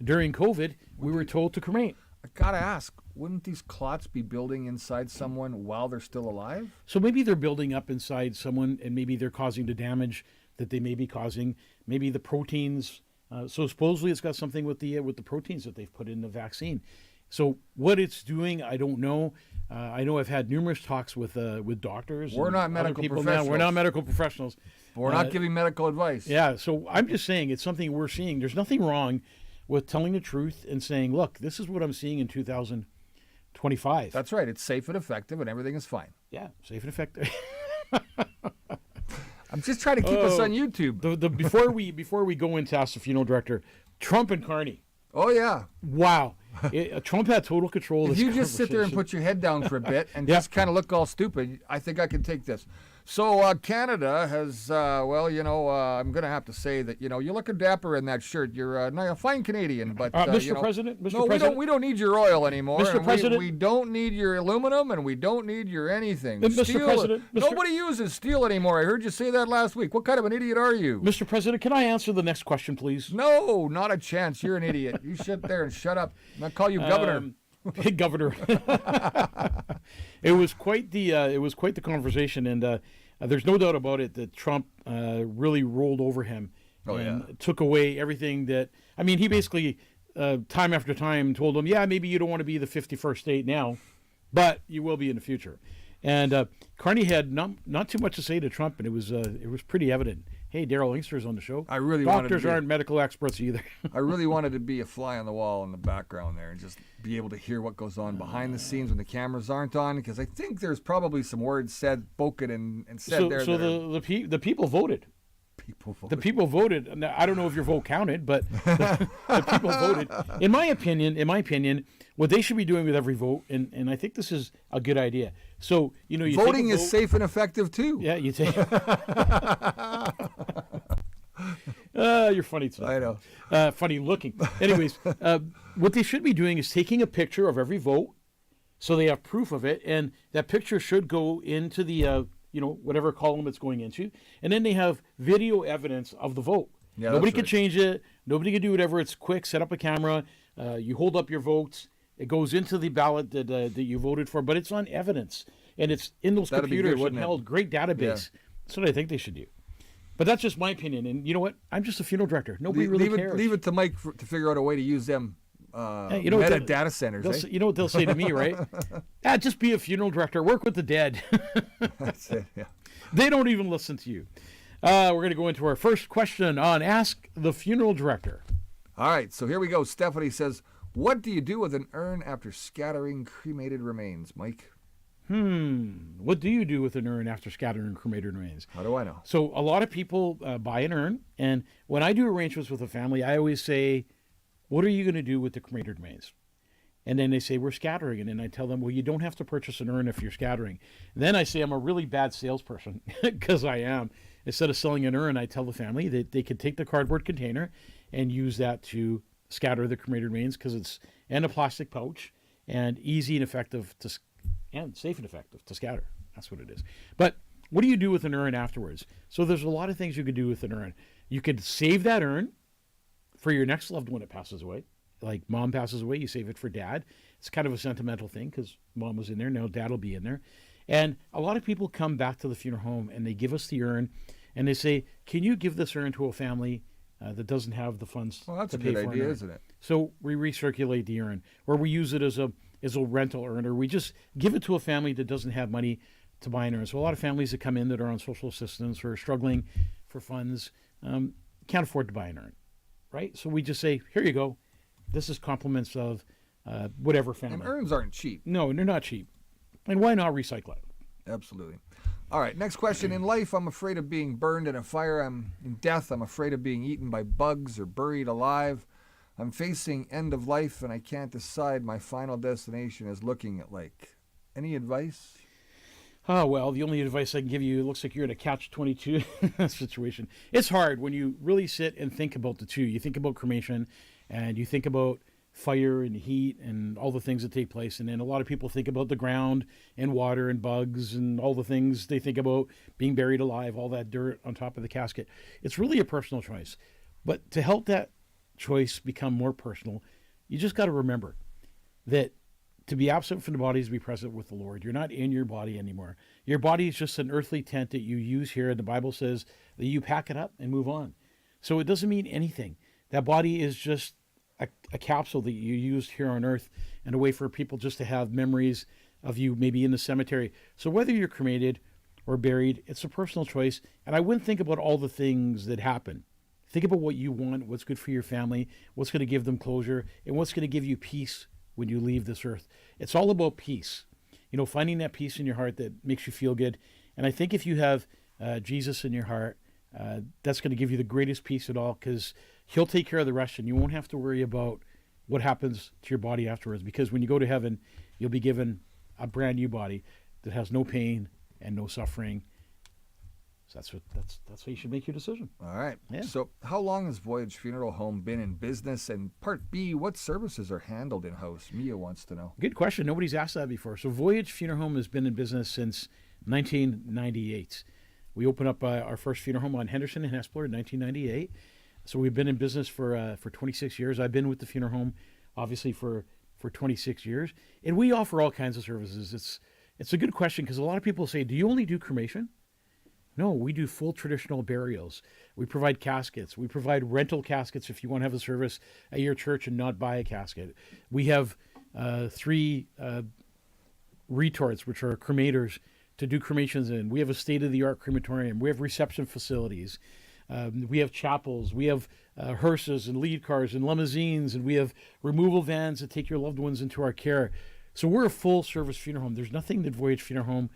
during COVID, we were told to cremate. I gotta ask, wouldn't these clots be building inside someone while they're still alive? So maybe they're building up inside someone, and maybe they're causing the damage that they may be causing. Maybe the proteins. So supposedly it's got something with the proteins that they've put in the vaccine. So what it's doing, I don't know. I know I've had numerous talks with doctors. We're and not other medical people now. professionals. We're not medical professionals. We're not giving medical advice. Yeah. So I'm just saying it's something we're seeing. There's nothing wrong with telling the truth and saying, look, this is what I'm seeing in 2025. That's right. It's safe and effective, and everything is fine. Yeah, safe and effective. I'm just trying to keep us on YouTube. Before we go into Ask the Funeral Director, Trump and Carney. Oh yeah. Wow. Trump had total control of If this you just sit there and conversation. put your head down for a bit and Yeah. just kind of look all stupid, I think I can take this. So Canada has, I'm going to have to say that, you're looking dapper in that shirt. You're a fine Canadian, but Mr. President, Mr. no, President, we don't need your oil anymore. Mr. and President. we don't need your aluminum, and we don't need your anything. Mr. Steel, President, Mr. nobody uses steel anymore. I heard you say that last week. What kind of an idiot are you? Mr. President, can I answer the next question, please? No, not a chance. You're an idiot. You sit there and shut up. I'll call you governor. Big governor. It was quite the conversation, and there's no doubt about it that Trump really rolled over him and took away everything that. I mean, he basically time after time told him, yeah, maybe you don't want to be the 51st state now, but you will be in the future. And Carney had not too much to say to Trump, and it was pretty evident. Hey, Daryl Inkster's on the show. I really wanted to Doctors be- aren't medical experts either. I really wanted to be a fly on the wall in the background there and just be able to hear what goes on behind the scenes when the cameras aren't on, because I think there's probably some words said, spoken, and said there. So that are- the people voted. people The voted. people voted. Now, I don't know if your vote counted, but the people voted. In my opinion, what they should be doing with every vote, and I think this is a good idea. So you Voting take a is vote- safe and effective too. Yeah, you take. You're funny tonight. I know. Funny looking. Anyways, what they should be doing is taking a picture of every vote, so they have proof of it, and that picture should go into the whatever column it's going into, and then they have video evidence of the vote. Yeah, Nobody that's can right. change it. Nobody can do whatever. It's quick. Set up a camera. You hold up your votes. It goes into the ballot that you voted for, but it's on evidence, and it's in those That'd be good, computers and wouldn't it? held. Great database. That's what I think they should do. But that's just my opinion. And you know what? I'm just a funeral director. Nobody really cares. Leave it to Mike to figure out a way to use them you know what meta they- data centers. They'll Eh? say- you know what they'll say to me, right? Just be a funeral director. Work with the dead. That's it. Yeah. They don't even listen to you. We're going to go into our first question on Ask the Funeral Director. All right, so here we go. Stephanie says, what do you do with an urn after scattering cremated remains, Mike? What do you do with an urn after scattering cremated remains? How do I know? So a lot of people buy an urn, and when I do arrangements with a family, I always say, what are you going to do with the cremated remains? And then they say, we're scattering it. And I tell them, well, you don't have to purchase an urn if you're scattering. And then I say I'm a really bad salesperson, because I am. Instead of selling an urn, I tell the family that they could take the cardboard container and use that to scatter the cremated remains, because it's in a plastic pouch and easy and effective and safe and effective to scatter. That's what it is. But what do you do with an urn afterwards? So there's a lot of things you could do with an urn. You could save that urn for your next loved one that passes away. Like mom passes away, you save it for dad. It's kind of a sentimental thing because mom was in there, now dad will be in there. And a lot of people come back to the funeral home and they give us the urn and they say, can you give this urn to a family that doesn't have the funds Well, that's to a pay good for idea, an urn? isn't it? So we recirculate the urn, or we use it as a rental urn, or we just give it to a family that doesn't have money to buy an urn. So a lot of families that come in that are on social assistance or are struggling for funds can't afford to buy an urn, right? So we just say, here you go. This is compliments of whatever family. And urns aren't cheap. No, they're not cheap. And why not recycle it? Absolutely. All right, next question. In life, I'm afraid of being burned in a fire. In death, I'm afraid of being eaten by bugs or buried alive. I'm facing end of life, and I can't decide my final destination is looking at like. Any advice? Oh, well, the only advice I can give you, it looks like you're in a catch-22 situation. It's hard when you really sit and think about the two. You think about cremation, and you think about fire and heat and all the things that take place. And then a lot of people think about the ground and water and bugs and all the things they think about being buried alive, all that dirt on top of the casket. It's really a personal choice. But to help that choice become more personal, you just got to remember that to be absent from the body is to be present with the Lord. You're not in your body anymore. Your body is just an earthly tent that you use here. And the Bible says that you pack it up and move on. So it doesn't mean anything. That body is just a capsule that you used here on earth and a way for people just to have memories of you maybe in the cemetery. So whether you're cremated or buried, it's a personal choice. And I wouldn't think about all the things that happen. Think about what you want, what's good for your family, what's going to give them closure, and what's going to give you peace when you leave this earth. It's all about peace. You know, finding that peace in your heart that makes you feel good. And I think if you have Jesus in your heart, that's going to give you the greatest peace at all, because he'll take care of the rest and you won't have to worry about what happens to your body afterwards. Because when you go to heaven, you'll be given a brand new body that has no pain and no suffering. So that's how you should make your decision. All right. Yeah. So how long has Voyage Funeral Home been in business? And part B, what services are handled in-house? Mia wants to know. Good question. Nobody's asked that before. So Voyage Funeral Home has been in business since 1998. We opened up our first funeral home on Henderson and Hespeler in 1998. So we've been in business for 26 years. I've been with the funeral home, obviously, for 26 years. And we offer all kinds of services. It's a good question because a lot of people say, do you only do cremation? No, we do full traditional burials. We provide caskets. We provide rental caskets if you want to have a service at your church and not buy a casket. We have 3 retorts, which are cremators, to do cremations in. We have a state-of-the-art crematorium. We have reception facilities. We have chapels. We have hearses and lead cars and limousines, and we have removal vans that take your loved ones into our care. So we're a full-service funeral home. There's nothing that Voyage Funeral Home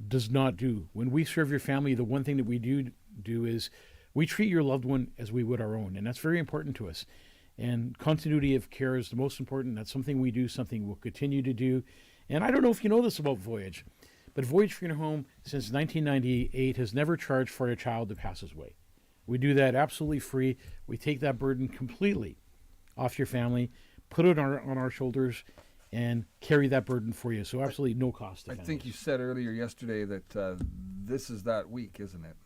does not do. When we serve your family, the one thing that we do is we treat your loved one as we would our own, and that's very important to us. And continuity of care is the most important. That's something we do, something we'll continue to do. And I don't know if you know this about Voyage, but Voyage Funeral Home, since 1998, has never charged for a child that passes away. We do that absolutely free. We take that burden completely off your family, put it on our shoulders, and carry that burden for you. So absolutely no cost to I families. think you said earlier yesterday that this is that week, isn't it?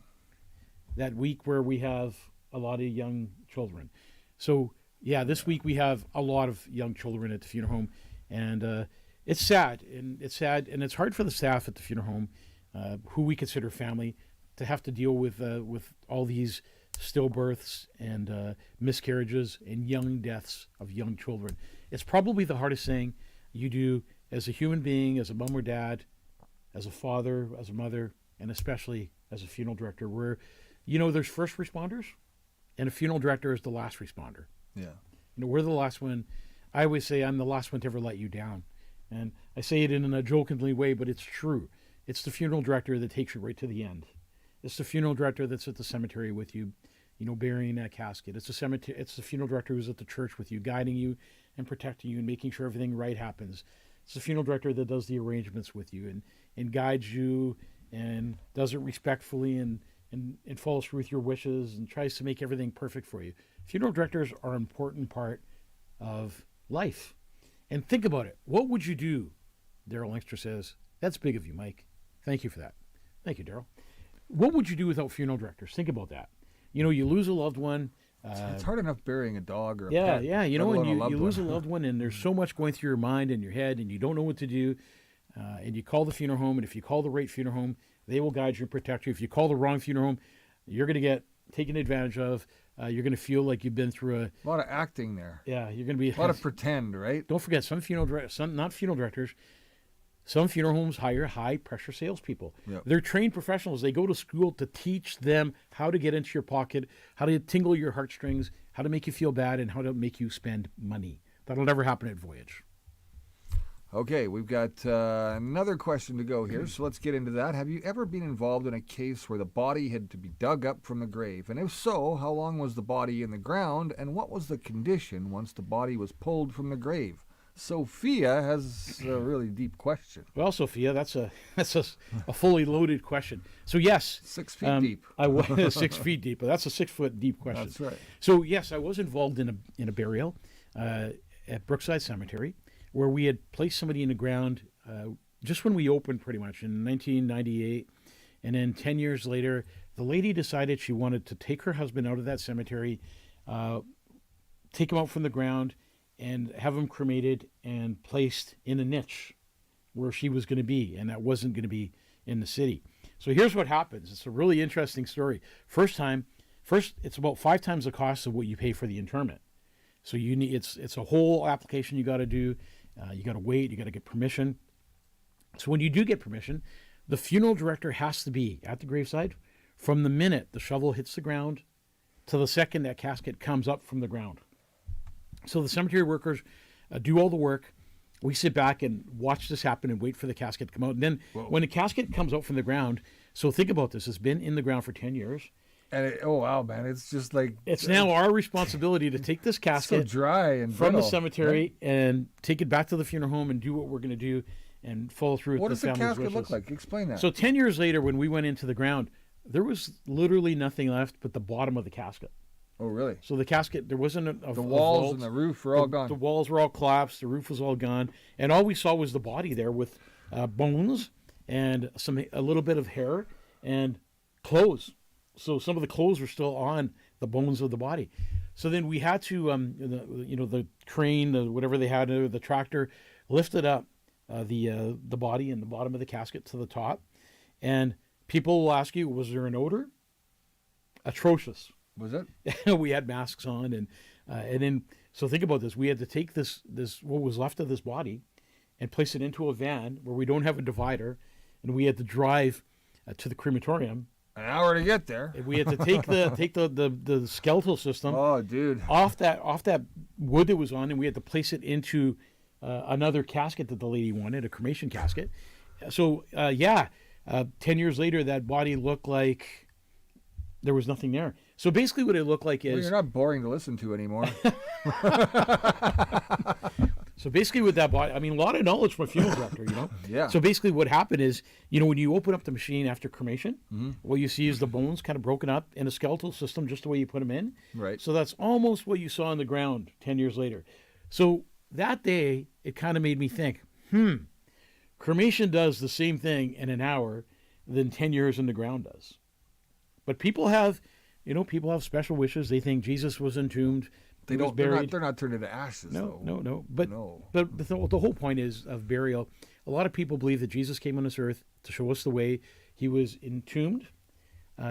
That week where we have a lot of young children. So, yeah, this week we have a lot of young children at the funeral home. And it's sad, and it's hard for the staff at the funeral home, who we consider family, to have to deal with all these stillbirths and miscarriages and young deaths of young children. It's probably the hardest thing you do as a human being, as a mom or dad, as a father, as a mother, and especially as a funeral director, where, you know, there's first responders and a funeral director is the last responder. Yeah. We're the last one. I always say I'm the last one to ever let you down. And I say it in a jokingly way, but it's true. It's the funeral director that takes you right to the end. It's the funeral director that's at the cemetery with you, burying that casket. It's the funeral director who's at the church with you, guiding you and protecting you and making sure everything right happens. It's the funeral director that does the arrangements with you and guides you and does it respectfully and follows through with your wishes and tries to make everything perfect for you. Funeral directors are an important part of life. And think about it. What would you do? Daryl Linkster says, that's big of you, Mike. Thank you for that. Thank you, Daryl. What would you do without funeral directors? Think about that. You lose a loved one. It's hard enough burying a dog or a yeah, pet. yeah. let And alone you lose a loved one, and there's so much going through your mind and your head, and you don't know what to do. And you call the funeral home, and if you call the right funeral home, they will guide you and protect you. If you call the wrong funeral home, you're going to get taken advantage of. You're going to feel like you've been through a lot of acting there. Yeah, you're going to be a lot of pretend, right? Don't forget, some not funeral directors. Some funeral homes hire high-pressure salespeople. Yep. They're trained professionals. They go to school to teach them how to get into your pocket, how to tingle your heartstrings, how to make you feel bad, and how to make you spend money. That'll never happen at Voyage. Okay, we've got another question to go here, so let's get into that. Have you ever been involved in a case where the body had to be dug up from the grave? And if so, how long was the body in the ground, and what was the condition once the body was pulled from the grave? Sophia has a really deep question. Well, Sophia, that's a fully loaded question. So yes, 6 feet deep. I was 6 feet deep, but that's a 6 foot deep question. That's right. So yes, I was involved in a burial at Brookside Cemetery, where we had placed somebody in the ground just when we opened, pretty much in 1998, and then 10 years later, the lady decided she wanted to take her husband out of that cemetery, take him out from the ground, and have him cremated and placed in a niche where she was going to be, and that wasn't going to be in the city. So here's what happens. It's a really interesting story. First, it's about 5 times the cost of what you pay for the interment. So it's a whole application you got to do. You got to wait. You got to get permission. So when you do get permission, the funeral director has to be at the graveside from the minute the shovel hits the ground to the second that casket comes up from the ground. So the cemetery workers do all the work. We sit back and watch this happen and wait for the casket to come out. And then when the casket comes out from the ground, so think about this. It's been in the ground for 10 years. And oh, wow, man. It's just like... It's now our responsibility to take this casket so dry and from brittle, the cemetery right? and take it back to the funeral home and do what we're going to do and follow through What with the does the family's casket wishes. look like? Explain that. So 10 years later, when we went into the ground, there was literally nothing left but the bottom of the casket. Oh, really? So the casket, there wasn't the walls and the roof were all gone. The walls were all collapsed. The roof was all gone. And all we saw was the body there with bones and a little bit of hair and clothes. So some of the clothes were still on the bones of the body. So then we had to, the crane, whatever they had, the tractor, lifted up the body and the bottom of the casket to the top. And people will ask you, was there an odor? Atrocious. Was it? We had masks on, and then so think about this. We had to take this what was left of this body, and place it into a van where we don't have a divider, and we had to drive to the crematorium. An hour to get there. And we had to take the skeletal system. Oh, dude! Off that wood that was on, and we had to place it into another casket that the lady wanted, a cremation casket. So 10 years later, that body looked like there was nothing there. So basically what it looked like is... Well, you're not boring to listen to anymore. So basically with that body, I mean, a lot of knowledge from a funeral director, Yeah. So basically what happened is, when you open up the machine after cremation, what you see is the bones kind of broken up in a skeletal system just the way you put them in. Right. So that's almost what you saw on the ground 10 years later. So that day, it kind of made me think, cremation does the same thing in an hour than 10 years in the ground does. But people have special wishes. They think Jesus was entombed. They was don't. buried. They're not turned into ashes. No. But the whole point is of burial. A lot of people believe that Jesus came on this earth to show us the way. He was entombed.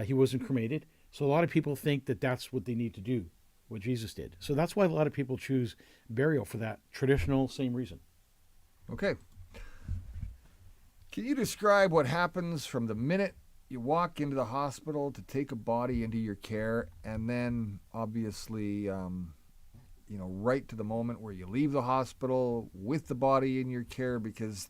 He wasn't cremated. So a lot of people think that that's what they need to do, what Jesus did. So that's why a lot of people choose burial for that traditional same reason. Okay. Can you describe what happens from the minute you walk into the hospital to take a body into your care, and then obviously right to the moment where you leave the hospital with the body in your care? Because,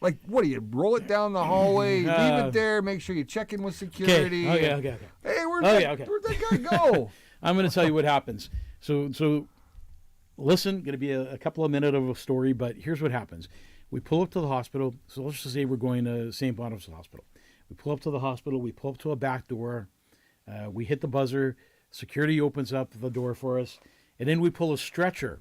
like, what do you roll it down the hallway, leave it there, make sure you check in with security? Okay. Hey, where'd that guy go? I'm going to tell you what happens. So listen, going to be a couple of minutes of a story, but here's what happens. We pull up to the hospital. So let's just say we're going to St. Boniface Hospital. We pull up to the hospital. We pull up to a back door. We hit the buzzer. Security opens up the door for us. And then we pull a stretcher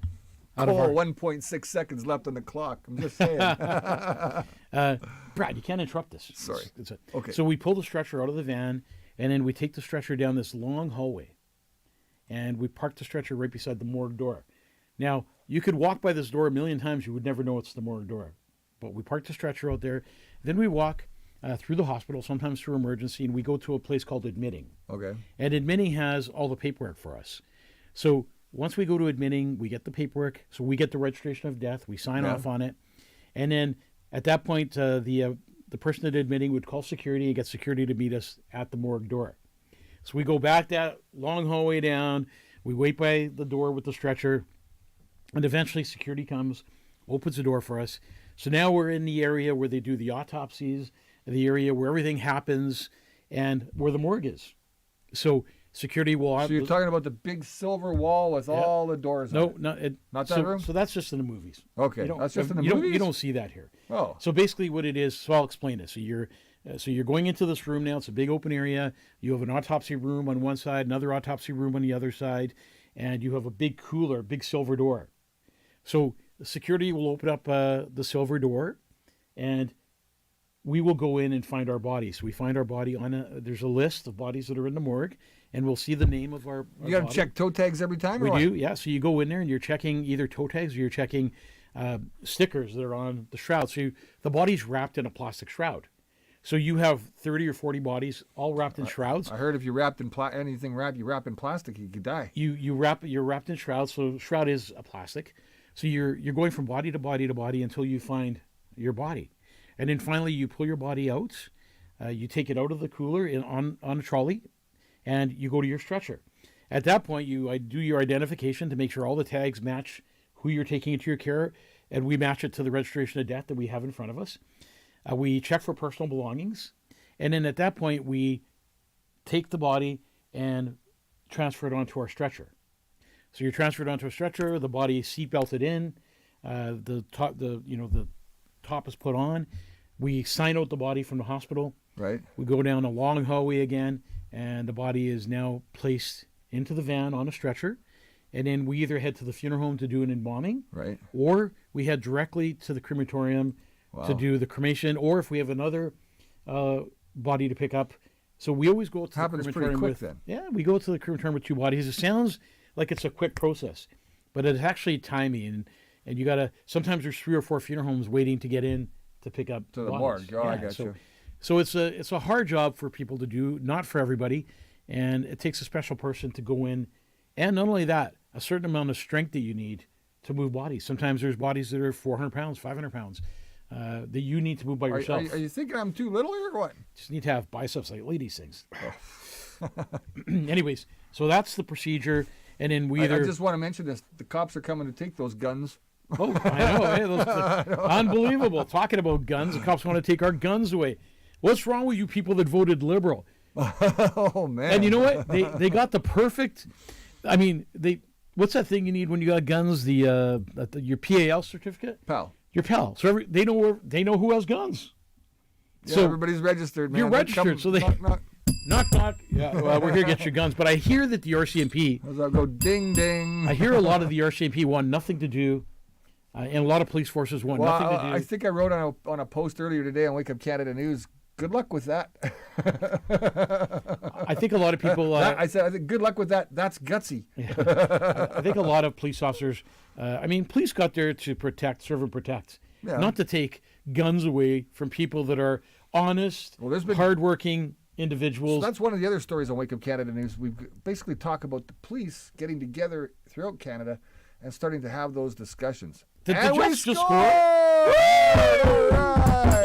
out of our... 1.6 seconds left on the clock. I'm just saying. Brad, you can't interrupt this. Sorry. Okay. So we pull the stretcher out of the van, and then we take the stretcher down this long hallway. And we park the stretcher right beside the morgue door. Now, you could walk by this door a million times. You would never know it's the morgue door. But we park the stretcher out there. Then we walk through the hospital, sometimes through emergency, and we go to a place called admitting. Okay. And admitting has all the paperwork for us. So once we go to admitting, we get the paperwork. So we get the registration of death. We sign off on it. And then at that point, the person at admitting would call security and get security to meet us at the morgue door. So we go back that long hallway down. We wait by the door with the stretcher. And eventually security comes, opens the door for us. So now we're in the area where they do the autopsies, the area where everything happens, and where the morgue is. So security will... So you're talking about the big silver wall with all the doors on it? Not that room? So that's just in the movies. Okay, that's just in the movies? You don't see that here. Oh. So basically what it is, so I'll explain it. So you're going into this room now. It's a big open area. You have an autopsy room on one side, another autopsy room on the other side, and you have a big cooler, big silver door. So the security will open up the silver door, and we will go in and find our bodies. We find our body there's a list of bodies that are in the morgue, and we'll see the name of our You got to body. check toe tags every time? We do, yeah. So you go in there and you're checking either toe tags or you're checking stickers that are on the shroud. So the body's wrapped in a plastic shroud. So you have 30 or 40 bodies all wrapped in shrouds. I heard if you wrapped in anything you wrap in plastic, you could die. You're wrapped in shrouds. So shroud is a plastic. So you're going from body to body to body until you find your body. And then finally you pull your body out. You take it out of the cooler on a trolley, and you go to your stretcher. At that point, I do your identification to make sure all the tags match who you're taking into your care, and we match it to the registration of death that we have in front of us. We check for personal belongings, and then at that point, we take the body and transfer it onto our stretcher. So you're transferred onto a stretcher, the body is seatbelted in, the top is put on. We sign out the body from the hospital. Right. We go down a long hallway again, and the body is now placed into the van on a stretcher. And then we either head to the funeral home to do an embalming, right, or we head directly to the crematorium to do the cremation, or if we have another body to pick up. So we always go to the crematorium pretty quick with... then. Yeah, we go to the crematorium with two bodies. It sounds like it's a quick process, but it's actually timing, and you got to... Sometimes there's 3 or 4 funeral homes waiting to get in to pick up to the bodies. morgue. I got you. So it's a hard job for people to do, not for everybody, and it takes a special person to go in, and not only that, a certain amount of strength that you need to move bodies. Sometimes there's bodies that are 400 pounds, 500 pounds that you need to move by yourself. Are you thinking I'm too little or what? Just need to have biceps like ladies things. Anyways, so that's the procedure, and then I just want to mention this: the cops are coming to take those guns. Oh, I know. Unbelievable. Talking about guns, the cops want to take our guns away. What's wrong with you people that voted Liberal? Oh, man. And you know what? They got the perfect... I mean, what's that thing you need when you got guns? Your PAL certificate? PAL. Your PAL. So they know who has guns. Yeah, so everybody's registered, man. You're registered, so they... Knock, knock. Yeah, well, we're here to get your guns. But I hear that the RCMP... I'll go ding, ding. I hear a lot of the RCMP want nothing to do... and a lot of police forces want nothing to do. I think I wrote on a post earlier today on Wake Up Canada News, good luck with that. I think a lot of people... I think good luck with that. That's gutsy. I think a lot of police officers... police got there to serve and protect. Yeah. Not to take guns away from people that are honest, hardworking individuals. So that's one of the other stories on Wake Up Canada News. We basically talk about the police getting together throughout Canada and starting to have those discussions. Did the Jets just score? Right.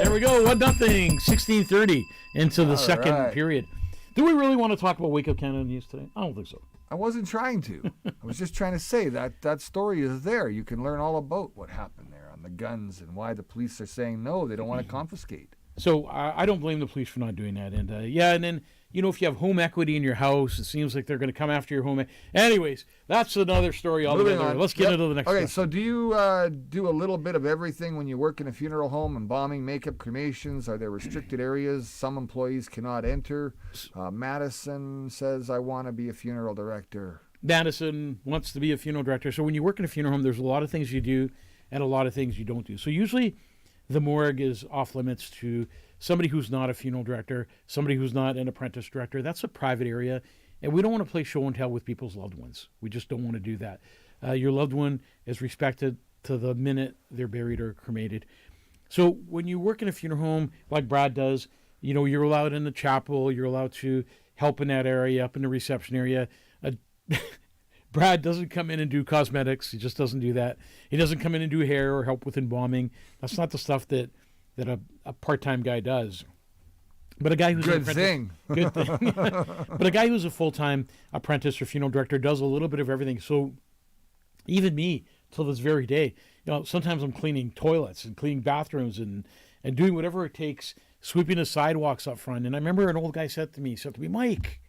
There we go, 1-0, 16:30 into the second period. Do we really want to talk about Wake Up Canada News today? I don't think so. I wasn't trying to. I was just trying to say that story is there. You can learn all about what happened there on the guns and why the police are saying no, they don't want to confiscate. So I don't blame the police for not doing that. And and then, if you have home equity in your house, it seems like they're going to come after your home. Anyways, that's another story altogether. Let's get into the next Okay, question. so do you do a little bit of everything when you work in a funeral home, embalming, makeup, cremations? Are there restricted areas some employees cannot enter? Madison says, I want to be a funeral director. Madison wants to be a funeral director. So when you work in a funeral home, there's a lot of things you do and a lot of things you don't do. So usually the morgue is off limits to somebody who's not a funeral director, somebody who's not an apprentice director. That's a private area, and we don't want to play show and tell with people's loved ones. We just don't want to do that. Your loved one is respected to the minute they're buried or cremated. So when you work in a funeral home, like Brad does, you're allowed in the chapel, you're allowed to help in that area, up in the reception area. Brad doesn't come in and do cosmetics. He just doesn't do that. He doesn't come in and do hair or help with embalming. That's not the stuff that a part-time guy does. But a guy who's good thing. Good thing. But a guy who's a full-time apprentice or funeral director does a little bit of everything. So even me, till this very day, sometimes I'm cleaning toilets and cleaning bathrooms and doing whatever it takes, sweeping the sidewalks up front. And I remember an old guy said to me, Mike,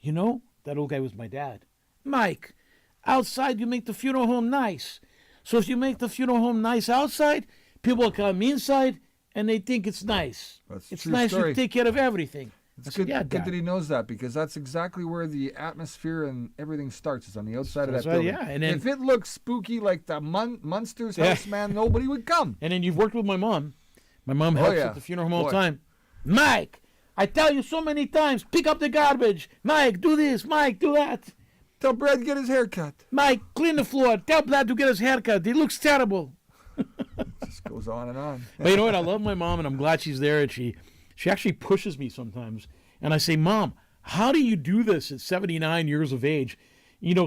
that old guy was my dad. Mike, outside you make the funeral home nice. So if you make the funeral home nice outside, people come inside and they think it's nice. That's it's true nice story. to take care of everything. It's good that he knows that, because that's exactly where the atmosphere and everything starts, is on the outside of that building. Yeah, and then, if it looks spooky like the Munsters house, man, nobody would come. And then you've worked with my mom. My mom helps at the funeral home all the time. Mike, I tell you so many times, pick up the garbage. Mike, do this. Mike, do that. Tell Brad to get his hair cut. Mike, clean the floor. Tell Brad to get his hair cut. He looks terrible. It just goes on and on. But you know what? I love my mom, and I'm glad she's there. And she actually pushes me sometimes. And I say, Mom, how do you do this at 79 years of age?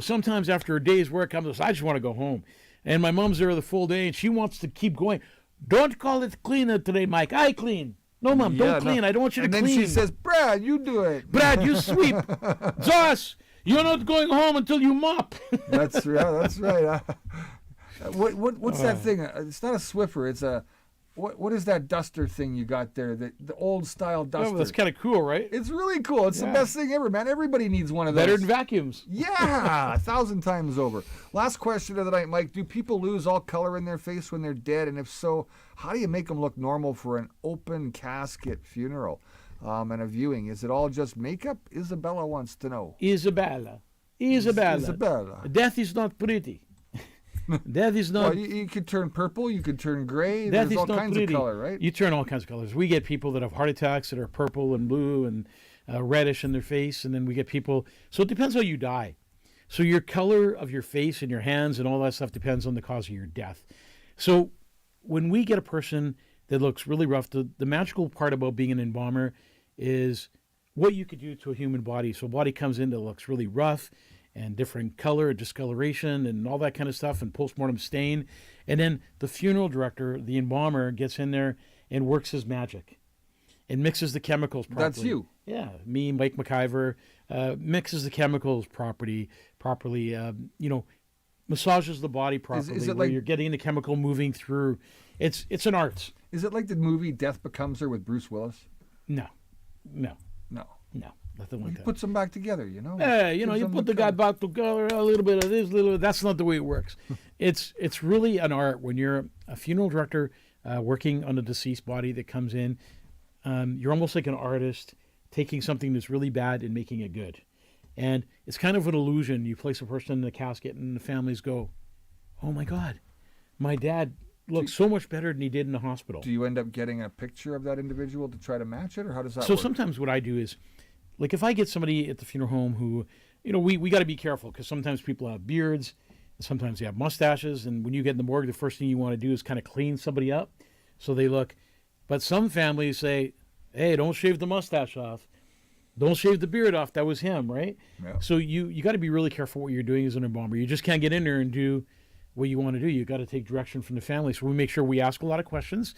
Sometimes after a day's work, I just want to go home. And my mom's there the full day, and she wants to keep going. Don't call it cleaner today, Mike. I clean. No, Mom, don't clean. I don't want you to clean. And then she says, Brad, you do it. Brad, you sweep. Joss, you're not going home until you mop. That's right. What's that thing? It's not a Swiffer. It's a what is that duster thing you got there? The old style duster. Oh, that's kind of cool, right? It's really cool. It's the best thing ever, man. Everybody needs one of those. Better than vacuums. Yeah, 1,000 times over. Last question of the night, Mike. Do people lose all color in their face when they're dead? And if so, how do you make them look normal for an open casket funeral and a viewing? Is it all just makeup? Isabella wants to know. Isabella. Death is not pretty. Death is not. Well, you could turn purple. You could turn gray. Death There's all is not kinds pretty. of color, right? You turn all kinds of colors. We get people that have heart attacks that are purple and blue and reddish in their face, and then we get people. So it depends how you die. So your color of your face and your hands and all that stuff depends on the cause of your death. So when we get a person that looks really rough, the magical part about being an embalmer is what you could do to a human body. So a body comes in that looks really rough and different color, discoloration, and all that kind of stuff, and postmortem stain. And then the funeral director, the embalmer, gets in there and works his magic and mixes the chemicals properly. That's you. Yeah, me, Mike McIver, mixes the chemicals properly, massages the body properly, is it where like, you're getting the chemical moving through. It's an art. Is it like the movie Death Becomes Her with Bruce Willis? No. Nothing like He that. puts them back together, you You put the guy back together, a little bit of this, that's not the way it works. It's really an art when you're a funeral director working on a deceased body that comes in. You're almost like an artist taking something that's really bad and making it good. And it's kind of an illusion. You place a person in the casket and the families go, oh my God, my dad looks so much better than he did in the hospital. Do you end up getting a picture of that individual to try to match it, or how does that So work? sometimes what I do is, like if I get somebody at the funeral home who, we got to be careful because sometimes people have beards, and sometimes they have mustaches, and when you get in the morgue, the first thing you want to do is kind of clean somebody up so they look. But some families say, hey, don't shave the mustache off. Don't shave the beard off. That was him, right? Yeah. So you got to be really careful what you're doing as an embalmer. You just can't get in there and do what you want to do. You got to take direction from the family. So we make sure we ask a lot of questions.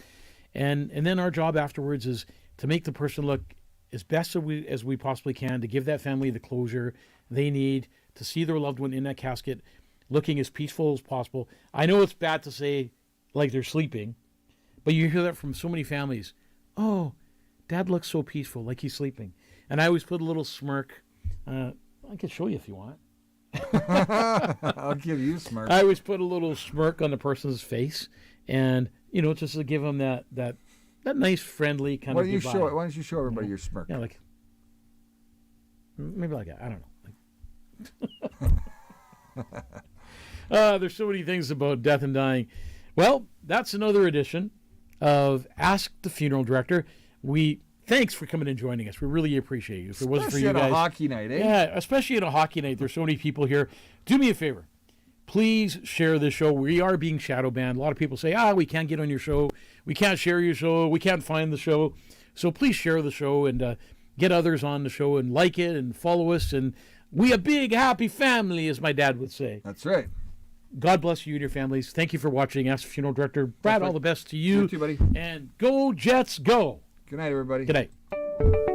And then our job afterwards is to make the person look as best as we possibly can to give that family the closure they need to see their loved one in that casket looking as peaceful as possible. I know it's bad to say like they're sleeping, but you hear that from so many families. Oh, Dad looks so peaceful, like he's sleeping. And I always put a little smirk. I can show you if you want. I'll give you a smirk. I always put a little smirk on the person's face, and just to give them that nice, friendly kind Why of don't you goodbye. why don't you show everybody your smirk? Yeah, like maybe like that. I don't know. There's so many things about death and dying. Well, that's another edition of Ask the Funeral Director. Thanks for coming and joining us. We really appreciate you. If it wasn't for you Especially guys, on a hockey night, eh? yeah, especially at a hockey night. There's so many people here. Do me a favor. Please share this show. We are being shadow banned. A lot of people say, we can't get on your show. We can't share your show. We can't find the show. So please share the show and get others on the show and like it and follow us. And we a big, happy family, as my dad would say. That's right. God bless you and your families. Thank you for watching Ask the Funeral Director. Brad, all the best to you. You too, buddy. And go Jets, go. Good night, everybody. Good night.